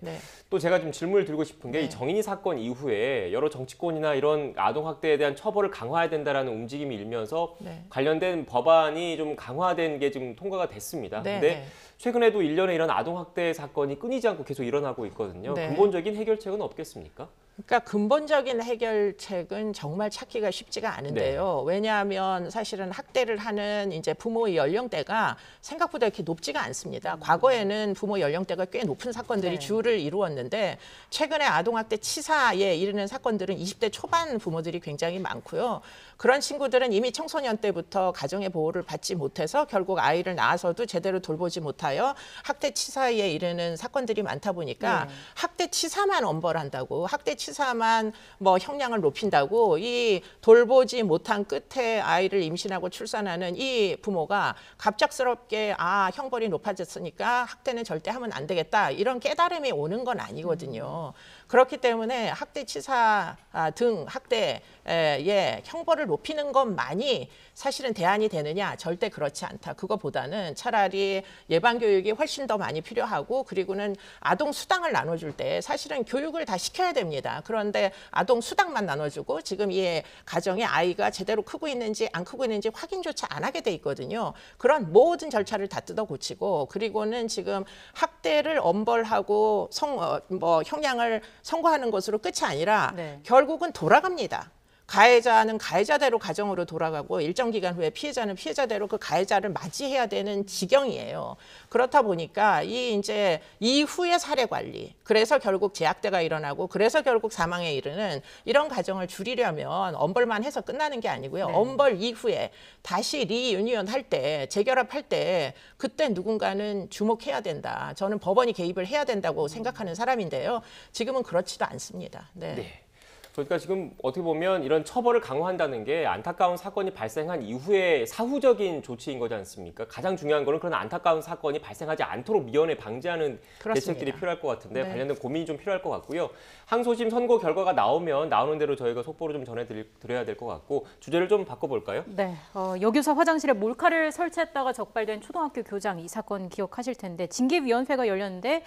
또 제가 좀 질문을 드리고 싶은 게 네. 이 정인이 사건 이후에 여러 정치권이나 이런 아동학대에 대한 처벌을 강화해야 된다라는 움직임이 일면서 네. 관련된 법안이 좀 강화된 게 지금 통과가 됐습니다. 네. 근데 최근에도 일련의 이런 아동학대 사건이 끊이지 않고 계속 일어나고 있거든요. 네. 근본적인 해결책은 없겠습니까? 그러니까 근본적인 해결책은 정말 찾기가 쉽지가 않은데요. 왜냐하면 사실은 학대를 하는 이제 부모의 연령대가 생각보다 이렇게 높지가 않습니다. 과거에는 부모 연령대가 꽤 높은 사건들이 주를 이루었는데 최근에 아동학대 치사에 이르는 사건들은 20대 초반 부모들이 굉장히 많고요. 그런 친구들은 이미 청소년 때부터 가정의 보호를 받지 못해서 결국 아이를 낳아서도 제대로 돌보지 못하여 학대 치사에 이르는 사건들이 많다 보니까 학대 치사만 엄벌한다고 학대 치사만 뭐 형량을 높인다고 이 돌보지 못한 끝에 아이를 임신하고 출산하는 이 부모가 갑작스럽게 형벌이 높아졌으니까 학대는 절대 하면 안 되겠다 이런 깨달음이 오는 건 아니거든요. 그렇기 때문에 학대 치사 등 학대의 형벌을 높이는 것만이 사실은 대안이 되느냐? 절대 그렇지 않다. 그거보다는 차라리 예방교육이 훨씬 더 많이 필요하고 그리고는 아동 수당을 나눠줄 때 사실은 교육을 다 시켜야 됩니다. 그런데 아동 수당만 나눠주고 지금 이 가정에 아이가 제대로 크고 있는지 안 크고 있는지 확인조차 안 하게 돼 있거든요. 그런 모든 절차를 다 뜯어 고치고 그리고는 지금 학대를 엄벌하고 형량을 선고하는 것으로 끝이 아니라 결국은 돌아갑니다. 가해자는 가해자대로 가정으로 돌아가고 일정 기간 후에 피해자는 피해자대로 그 가해자를 맞이해야 되는 지경이에요. 그렇다 보니까 이제 이후의 사례 관리, 그래서 결국 재학대가 일어나고 그래서 결국 사망에 이르는 이런 가정을 줄이려면 엄벌만 해서 끝나는 게 아니고요. 엄벌 이후에 다시 리유니언 할 때, 재결합할 때 그때 누군가는 주목해야 된다. 저는 법원이 개입을 해야 된다고 생각하는 사람인데요. 지금은 그렇지도 않습니다. 그러니까 지금 어떻게 보면 이런 처벌을 강화한다는 게 안타까운 사건이 발생한 이후에 사후적인 조치인 거지 않습니까? 가장 중요한 거는 그런 안타까운 사건이 발생하지 않도록 미연에 방지하는 대책들이 필요할 것 같은데 관련된 고민이 좀 필요할 것 같고요. 항소심 선고 결과가 나오는 대로 저희가 속보로 좀 전해드려야 될 것 같고 주제를 좀 바꿔볼까요? 네, 여교사 화장실에 몰카를 설치했다가 적발된 초등학교 교장 이 사건 기억하실 텐데 징계위원회가 열렸는데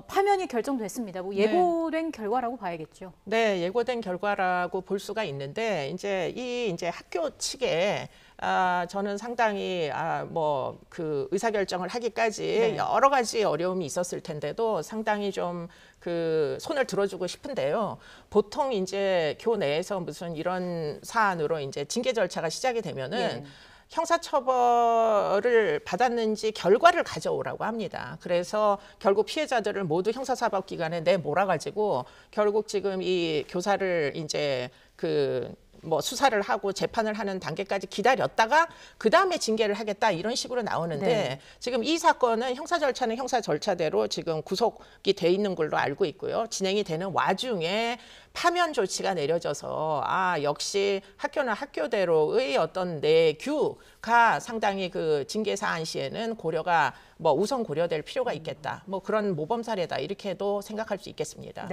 파면이 결정됐습니다. 뭐 예고된 결과라고 봐야겠죠. 네, 예고된 결과라고 볼 수가 있는데 이제 학교 측에 저는 상당히 그 의사결정을 하기까지 여러 가지 어려움이 있었을 텐데도 상당히 좀 그 손을 들어주고 싶은데요. 보통 이제 교내에서 무슨 이런 사안으로 이제 징계 절차가 시작이 되면은 형사처벌을 받았는지 결과를 가져오라고 합니다. 그래서 결국 피해자들을 모두 형사사법기관에 내몰아가지고 결국 지금 이 교사를 이제 수사를 하고 재판을 하는 단계까지 기다렸다가 그 다음에 징계를 하겠다 이런 식으로 나오는데 지금 이 사건은 형사 절차는 형사 절차대로 지금 구속이 돼 있는 걸로 알고 있고요. 진행이 되는 와중에 파면 조치가 내려져서 역시 학교는 학교대로의 어떤 내규가 상당히 그 징계 사안 시에는 고려가 우선 고려될 필요가 있겠다. 그런 모범 사례다 이렇게도 생각할 수 있겠습니다.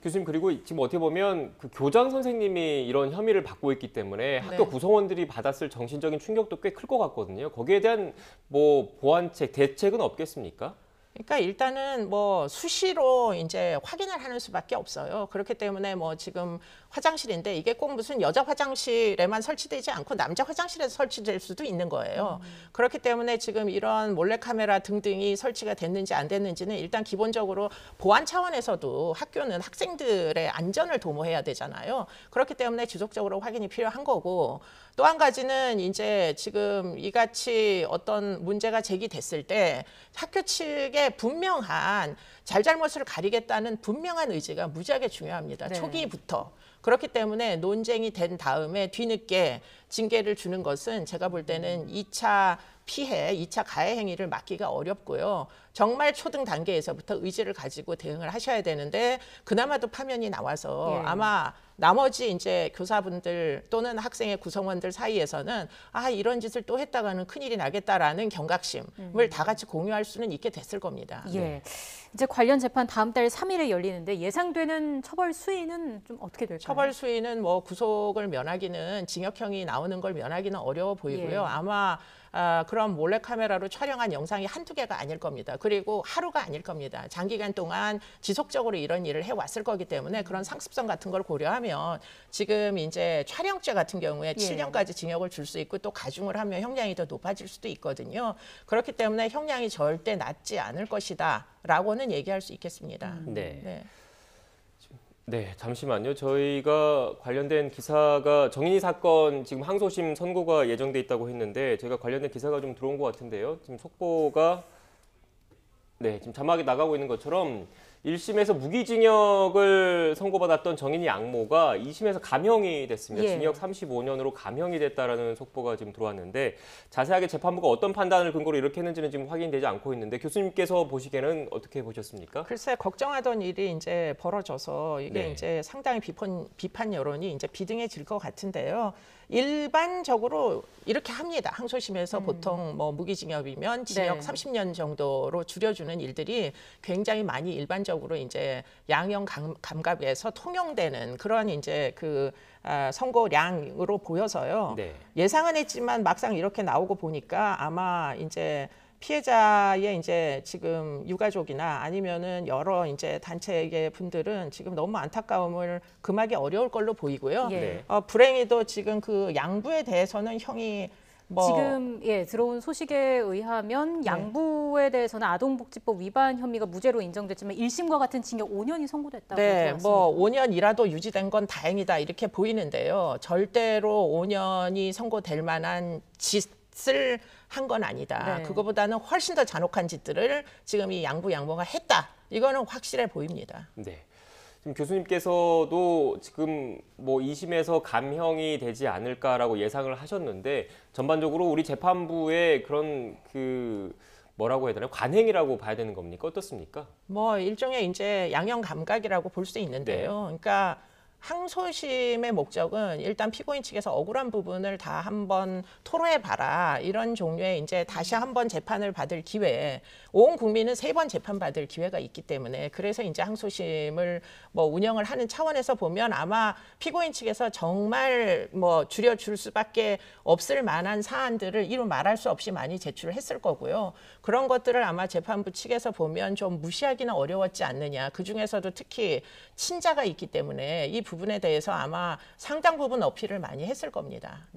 교수님 그리고 지금 어떻게 보면 그 교장 선생님이 이런 혐의를 받고 있기 때문에 학교 구성원들이 받았을 정신적인 충격도 꽤 클 것 같거든요. 거기에 대한 보완책, 대책은 없겠습니까? 그러니까 일단은 수시로 이제 확인을 하는 수밖에 없어요. 그렇기 때문에 지금 화장실인데 이게 꼭 무슨 여자 화장실에만 설치되지 않고 남자 화장실에서 설치될 수도 있는 거예요. 그렇기 때문에 지금 이런 몰래카메라 등등이 설치가 됐는지 안 됐는지는 일단 기본적으로 보안 차원에서도 학교는 학생들의 안전을 도모해야 되잖아요. 그렇기 때문에 지속적으로 확인이 필요한 거고 또 한 가지는 이제 지금 이같이 어떤 문제가 제기됐을 때 학교 측의 분명한 잘잘못을 가리겠다는 분명한 의지가 무지하게 중요합니다. 초기부터. 그렇기 때문에 논쟁이 된 다음에 뒤늦게 징계를 주는 것은 제가 볼 때는 2차 피해, 2차 가해 행위를 막기가 어렵고요. 정말 초등 단계에서부터 의지를 가지고 대응을 하셔야 되는데 그나마도 파면이 나와서 아마 나머지 이제 교사분들 또는 학생의 구성원들 사이에서는 이런 짓을 또 했다가는 큰일이 나겠다라는 경각심을 다 같이 공유할 수는 있게 됐을 겁니다. 이제 관련 재판 다음 달 3일에 열리는데 예상되는 처벌 수위는 좀 어떻게 될까요? 처벌 수위는 구속을 면하기는 징역형이 나오는 걸 면하기는 어려워 보이고요. 아마 그런 몰래카메라로 촬영한 영상이 한두 개가 아닐 겁니다. 그리고 하루가 아닐 겁니다. 장기간 동안 지속적으로 이런 일을 해왔을 거기 때문에 그런 상습성 같은 걸 고려하면 지금 이제 촬영죄 같은 경우에 7년까지 징역을 줄 수 있고 또 가중을 하면 형량이 더 높아질 수도 있거든요. 그렇기 때문에 형량이 절대 낮지 않을 것이다 라고는 얘기할 수 있겠습니다. 네, 잠시만요. 저희가 관련된 기사가 정인이 사건 지금 항소심 선고가 예정돼 있다고 했는데 제가 관련된 기사가 좀 들어온 것 같은데요. 지금 속보가 지금 자막이 나가고 있는 것처럼 1심에서 무기징역을 선고받았던 정인이 양모가 2심에서 감형이 됐습니다. 징역 35년으로 감형이 됐다라는 속보가 지금 들어왔는데 자세하게 재판부가 어떤 판단을 근거로 이렇게 했는지는 지금 확인되지 않고 있는데 교수님께서 보시기에는 어떻게 보셨습니까? 글쎄 걱정하던 일이 이제 벌어져서 이게 이제 상당히 비판 여론이 이제 비등해질 것 같은데요. 일반적으로 이렇게 합니다. 항소심에서 보통 뭐 무기징역이면 징역 30년 정도로 줄여주는 일들이 굉장히 많이 일반적으로 이제 양형 감갑에서 통용되는 그런 이제 그 선고량으로 보여서요. 예상은 했지만 막상 이렇게 나오고 보니까 아마 이제 피해자의 이제 지금 유가족이나 아니면은 여러 이제 단체의 분들은 지금 너무 안타까움을 금하기 어려울 걸로 보이고요. 불행히도 지금 그 양부에 대해서는 형이 지금 들어온 소식에 의하면 양부에 대해서는 아동복지법 위반 혐의가 무죄로 인정됐지만 1심과 같은 징역 5년이 선고됐다고 들었습니다. 뭐 5년이라도 유지된 건 다행이다 이렇게 보이는데요. 절대로 5년이 선고될 만한 짓을 한 건 아니다. 그거보다는 훨씬 더 잔혹한 짓들을 지금 이 양모가 했다. 이거는 확실해 보입니다. 지금 교수님께서도 지금 뭐 2심에서 감형이 되지 않을까라고 예상을 하셨는데 전반적으로 우리 재판부의 그런 그 뭐라고 해야 되나요? 관행이라고 봐야 되는 겁니까? 어떻습니까? 뭐 일종의 이제 양형 감각이라고 볼 수 있는데요. 그러니까 항소심의 목적은 일단 피고인 측에서 억울한 부분을 다 한번 토로해봐라. 이런 종류의 이제 다시 한번 재판을 받을 기회, 온 국민은 3번 재판받을 기회가 있기 때문에 그래서 이제 항소심을 뭐 운영을 하는 차원에서 보면 아마 피고인 측에서 정말 뭐 줄여줄 수밖에 없을 만한 사안들을 이루 말할 수 없이 많이 제출을 했을 거고요. 그런 것들을 아마 재판부 측에서 보면 좀 무시하기는 어려웠지 않느냐. 그중에서도 특히 친자가 있기 때문에 이 부분에 대해서 아마 상당 부분 어필을 많이 했을 겁니다.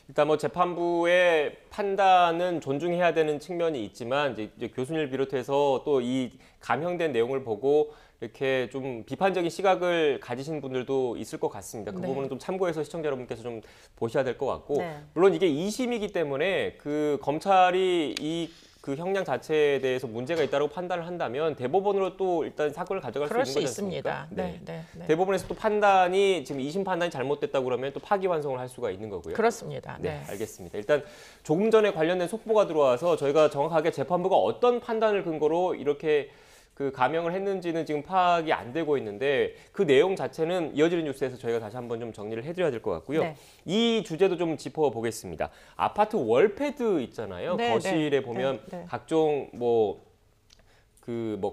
일단 뭐 재판부의 판단은 존중해야 되는 측면이 있지만 이제 교수님을 비롯해서 또 이 감형된 내용을 보고 이렇게 좀 비판적인 시각을 가지신 분들도 있을 것 같습니다. 그 부분은 좀 참고해서 시청자 여러분께서 좀 보셔야 될 것 같고 물론 이게 2심이기 때문에 그 검찰이 그 형량 자체에 대해서 문제가 있다고 판단을 한다면 대법원으로 또 일단 사건을 가져갈 수 있는 거지 않습니까? 대법원에서 또 판단이 지금 2심 판단이 잘못됐다고 그러면 또 파기환송을 할 수가 있는 거고요. 그렇습니다. 알겠습니다. 일단 조금 전에 관련된 속보가 들어와서 저희가 정확하게 재판부가 어떤 판단을 근거로 이렇게 그 감형을 했는지는 지금 파악이 안 되고 있는데 그 내용 자체는 이어지는 뉴스에서 저희가 다시 한번 좀 정리를 해드려야 될 것 같고요. 이 주제도 좀 짚어보겠습니다. 아파트 월패드 있잖아요. 거실에 보면 각종 뭐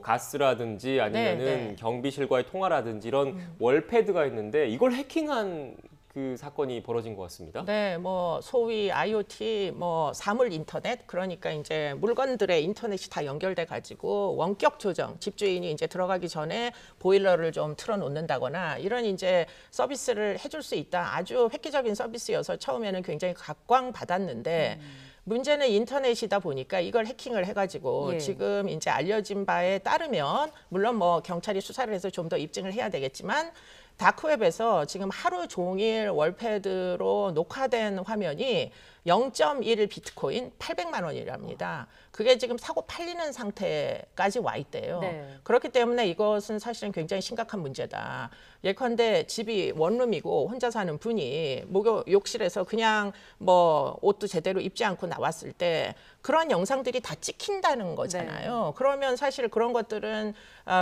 가스라든지 아니면은 경비실과의 통화라든지 이런 월패드가 있는데 이걸 해킹한 그 사건이 벌어진 것 같습니다. 뭐 소위 IoT, 뭐 사물 인터넷, 그러니까 이제 물건들의 인터넷이 다 연결돼 가지고 원격 조정, 집주인이 이제 들어가기 전에 보일러를 좀 틀어놓는다거나 이런 이제 서비스를 해줄 수 있다. 아주 획기적인 서비스여서 처음에는 굉장히 각광받았는데. 문제는 인터넷이다 보니까 이걸 해킹을 해가지고 지금 이제 알려진 바에 따르면 물론 뭐 경찰이 수사를 해서 좀 더 입증을 해야 되겠지만 다크웹에서 지금 하루 종일 월패드로 녹화된 화면이 0.1 비트코인 800만 원이랍니다. 그게 지금 사고 팔리는 상태까지 와 있대요. 그렇기 때문에 이것은 사실은 굉장히 심각한 문제다. 예컨대 집이 원룸이고 혼자 사는 분이 욕실에서 그냥 뭐 옷도 제대로 입지 않고 나왔을 때 그런 영상들이 다 찍힌다는 거잖아요. 그러면 사실 그런 것들은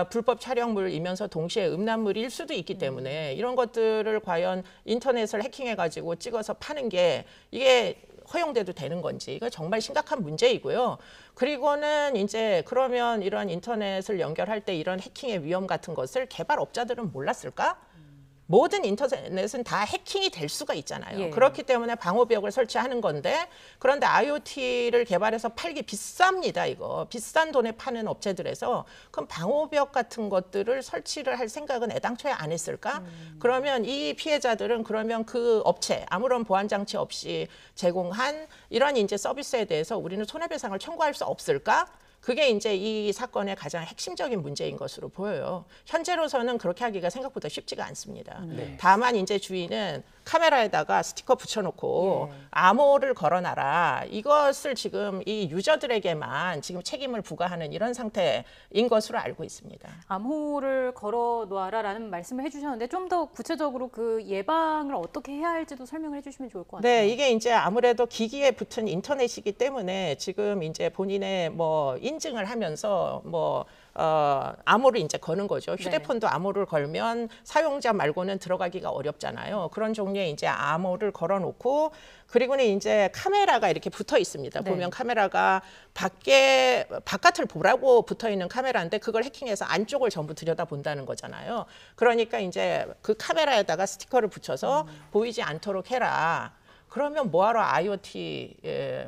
불법 촬영물이면서 동시에 음란물일 수도 있기 때문에 이런 것들을 과연 인터넷을 해킹해가지고 찍어서 파는 게 이게 허용돼도 되는 건지 이거 정말 심각한 문제이고요. 그리고는 이제 그러면 이런 인터넷을 연결할 때 이런 해킹의 위험 같은 것을 개발업자들은 몰랐을까? 모든 인터넷은 다 해킹이 될 수가 있잖아요. 예. 그렇기 때문에 방호벽을 설치하는 건데 그런데 IoT를 개발해서 팔기 비쌉니다. 이거 비싼 돈에 파는 업체들에서 그럼 방호벽 같은 것들을 설치를 할 생각은 애당초에 안 했을까? 그러면 이 피해자들은 그러면 그 업체 아무런 보안 장치 없이 제공한 이런 이제 서비스에 대해서 우리는 손해배상을 청구할 수 없을까? 그게 이제 이 사건의 가장 핵심적인 문제인 것으로 보여요. 현재로서는 그렇게 하기가 생각보다 쉽지가 않습니다. 다만 이제 주인은 카메라에다가 스티커 붙여놓고 암호를 걸어놔라. 이것을 지금 이 유저들에게만 지금 책임을 부과하는 이런 상태인 것으로 알고 있습니다. 암호를 걸어놓아라라는 말씀을 해주셨는데 좀 더 구체적으로 그 예방을 어떻게 해야 할지도 설명을 해주시면 좋을 것 같아요. 네, 이게 이제 아무래도 기기에 붙은 인터넷이기 때문에 지금 이제 본인의 뭐 인증을 하면서 뭐 암호를 이제 거는 거죠. 휴대폰도 암호를 걸면 사용자 말고는 들어가기가 어렵잖아요. 그런 종류의 이제 암호를 걸어놓고 그리고는 이제 카메라가 이렇게 붙어 있습니다. 보면 카메라가 바깥을 보라고 붙어 있는 카메라인데 그걸 해킹해서 안쪽을 전부 들여다본다는 거잖아요. 그러니까 이제 그 카메라에다가 스티커를 붙여서 보이지 않도록 해라. 그러면 뭐하러 IoT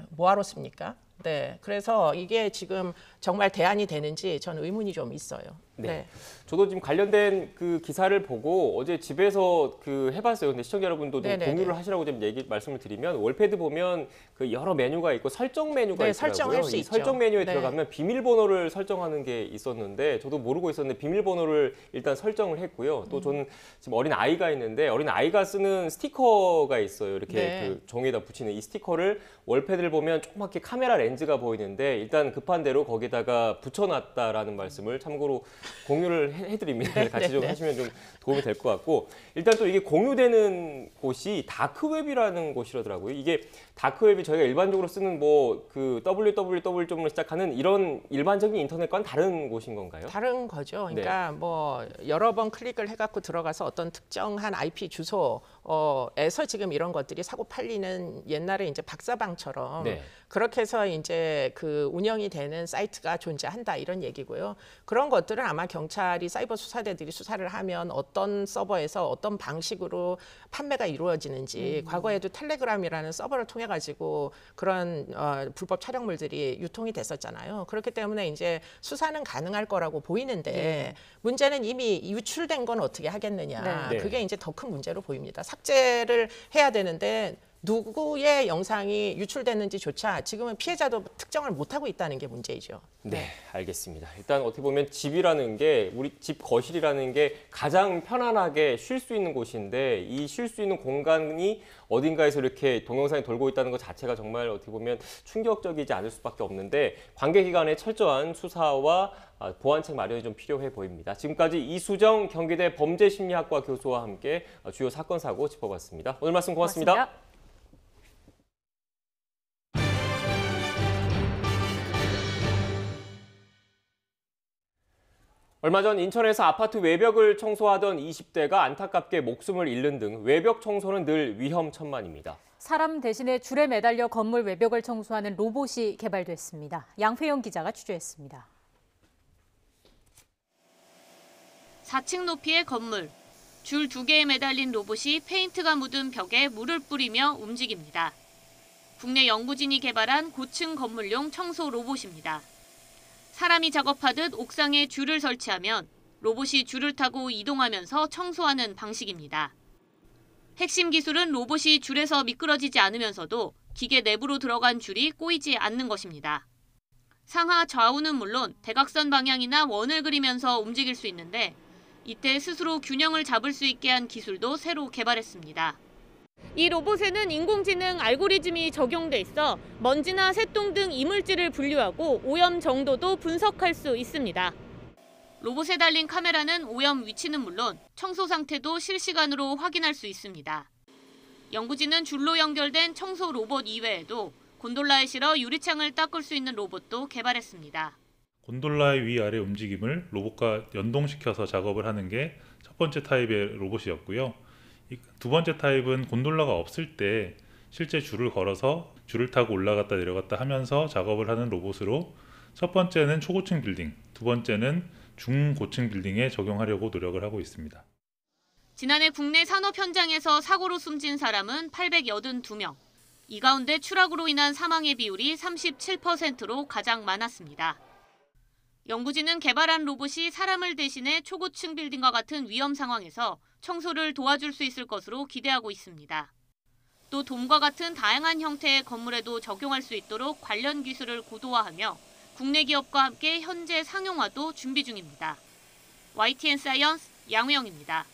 뭐하러 씁니까? 네, 그래서 이게 지금 정말 대안이 되는지 저는 의문이 좀 있어요. 네. 저도 지금 관련된 그 기사를 보고 어제 집에서 그 해봤어요. 근데 시청자 여러분도 좀 공유를 하시라고 좀 말씀을 드리면 월패드 보면 그 여러 메뉴가 있고 설정 메뉴가 있더라고요. 설정할 수 이 있죠. 설정 메뉴에 들어가면 비밀번호를 설정하는 게 있었는데 저도 모르고 있었는데 비밀번호를 일단 설정을 했고요. 또 저는 지금 어린 아이가 있는데 어린 아이가 쓰는 스티커가 있어요. 이렇게 그 종이에다 붙이는 이 스티커를 월패드를 보면 조그맣게 카메라 렌즈가 보이는데 일단 급한 대로 거기다가 붙여놨다라는 말씀을 참고로 공유를 해드립니다. 같이 좀 하시면 좀 도움이 될 것 같고 일단 또 이게 공유되는 곳이 다크웹이라는 곳이라더라고요. 이게 다크웹이 저희가 일반적으로 쓰는 뭐 그 www.으로 시작하는 이런 일반적인 인터넷과는 다른 곳인 건가요? 다른 거죠. 그러니까 뭐 여러 번 클릭을 해갖고 들어가서 어떤 특정한 IP 주소에서 지금 이런 것들이 사고 팔리는 옛날에 이제 박사방처럼 그렇게 해서 이제 그 운영이 되는 사이트가 존재한다 이런 얘기고요. 그런 것들은 아마 경찰이 사이버 수사대들이 수사를 하면 어떤 서버에서 어떤 방식으로 판매가 이루어지는지 과거에도 텔레그램이라는 서버를 통해 가지고 그런 불법 촬영물들이 유통이 됐었잖아요. 그렇기 때문에 이제 수사는 가능할 거라고 보이는데 문제는 이미 유출된 건 어떻게 하겠느냐. 그게 이제 더 큰 문제로 보입니다. 삭제를 해야 되는데 누구의 영상이 유출됐는지조차 지금은 피해자도 특정을 못하고 있다는 게 문제이죠. 네, 알겠습니다. 일단 어떻게 보면 집이라는 게 우리 집 거실이라는 게 가장 편안하게 쉴 수 있는 곳인데 이 쉴 수 있는 공간이 어딘가에서 이렇게 동영상이 돌고 있다는 것 자체가 정말 어떻게 보면 충격적이지 않을 수밖에 없는데 관계기관의 철저한 수사와 보완책 마련이 좀 필요해 보입니다. 지금까지 이수정 경기대 범죄심리학과 교수와 함께 주요 사건 사고 짚어봤습니다. 오늘 말씀 고맙습니다. 얼마 전 인천에서 아파트 외벽을 청소하던 20대가 안타깝게 목숨을 잃는 등 외벽 청소는 늘 위험천만입니다. 사람 대신에 줄에 매달려 건물 외벽을 청소하는 로봇이 개발됐습니다. 양회영 기자가 취재했습니다. 4층 높이의 건물, 줄 2개에 매달린 로봇이 페인트가 묻은 벽에 물을 뿌리며 움직입니다. 국내 연구진이 개발한 고층 건물용 청소 로봇입니다. 사람이 작업하듯 옥상에 줄을 설치하면 로봇이 줄을 타고 이동하면서 청소하는 방식입니다. 핵심 기술은 로봇이 줄에서 미끄러지지 않으면서도 기계 내부로 들어간 줄이 꼬이지 않는 것입니다. 상하 좌우는 물론 대각선 방향이나 원을 그리면서 움직일 수 있는데 이때 스스로 균형을 잡을 수 있게 한 기술도 새로 개발했습니다. 이 로봇에는 인공지능 알고리즘이 적용돼 있어 먼지나 새똥 등 이물질을 분류하고 오염 정도도 분석할 수 있습니다. 로봇에 달린 카메라는 오염 위치는 물론 청소 상태도 실시간으로 확인할 수 있습니다. 연구진은 줄로 연결된 청소 로봇 이외에도 곤돌라에 실어 유리창을 닦을 수 있는 로봇도 개발했습니다. 곤돌라의 위아래 움직임을 로봇과 연동시켜서 작업을 하는 게 첫 번째 타입의 로봇이었고요. 두 번째 타입은 곤돌라가 없을 때 실제 줄을 걸어서 줄을 타고 올라갔다 내려갔다 하면서 작업을 하는 로봇으로 첫 번째는 초고층 빌딩, 두 번째는 중고층 빌딩에 적용하려고 노력을 하고 있습니다. 지난해 국내 산업 현장에서 사고로 숨진 사람은 882명. 이 가운데 추락으로 인한 사망의 비율이 37%로 가장 많았습니다. 연구진은 개발한 로봇이 사람을 대신해 초고층 빌딩과 같은 위험 상황에서 청소를 도와줄 수 있을 것으로 기대하고 있습니다. 또 돔과 같은 다양한 형태의 건물에도 적용할 수 있도록 관련 기술을 고도화하며 국내 기업과 함께 현재 상용화도 준비 중입니다. YTN 사이언스 양우영입니다.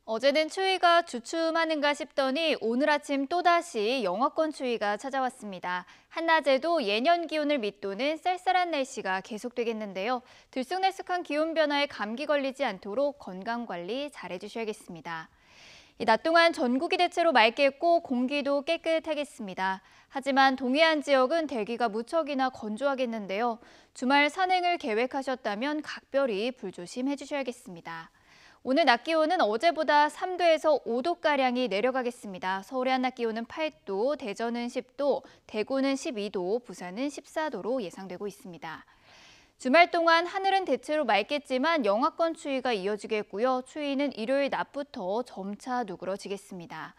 어제는 추위가 주춤하는가 싶더니 오늘 아침 또다시 영하권 추위가 찾아왔습니다. 한낮에도 예년 기온을 밑도는 쌀쌀한 날씨가 계속되겠는데요. 들쑥날쑥한 기온 변화에 감기 걸리지 않도록 건강관리 잘해주셔야겠습니다. 낮 동안 전국이 대체로 맑겠고 공기도 깨끗하겠습니다. 하지만 동해안 지역은 대기가 무척이나 건조하겠는데요. 주말 산행을 계획하셨다면 각별히 불조심해 주셔야겠습니다. 오늘 낮 기온은 어제보다 3도에서 5도가량이 내려가겠습니다. 서울의 한낮 기온은 8도, 대전은 10도, 대구는 12도, 부산은 14도로 예상되고 있습니다. 주말 동안 하늘은 대체로 맑겠지만 영하권 추위가 이어지겠고요. 추위는 일요일 낮부터 점차 누그러지겠습니다.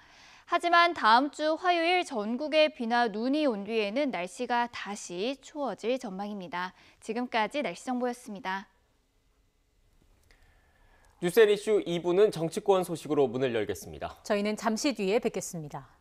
하지만 다음 주 화요일 전국에 비나 눈이 온 뒤에는 날씨가 다시 추워질 전망입니다. 지금까지 날씨 정보였습니다. 뉴스앤이슈 2부는 정치권 소식으로 문을 열겠습니다. 저희는 잠시 뒤에 뵙겠습니다.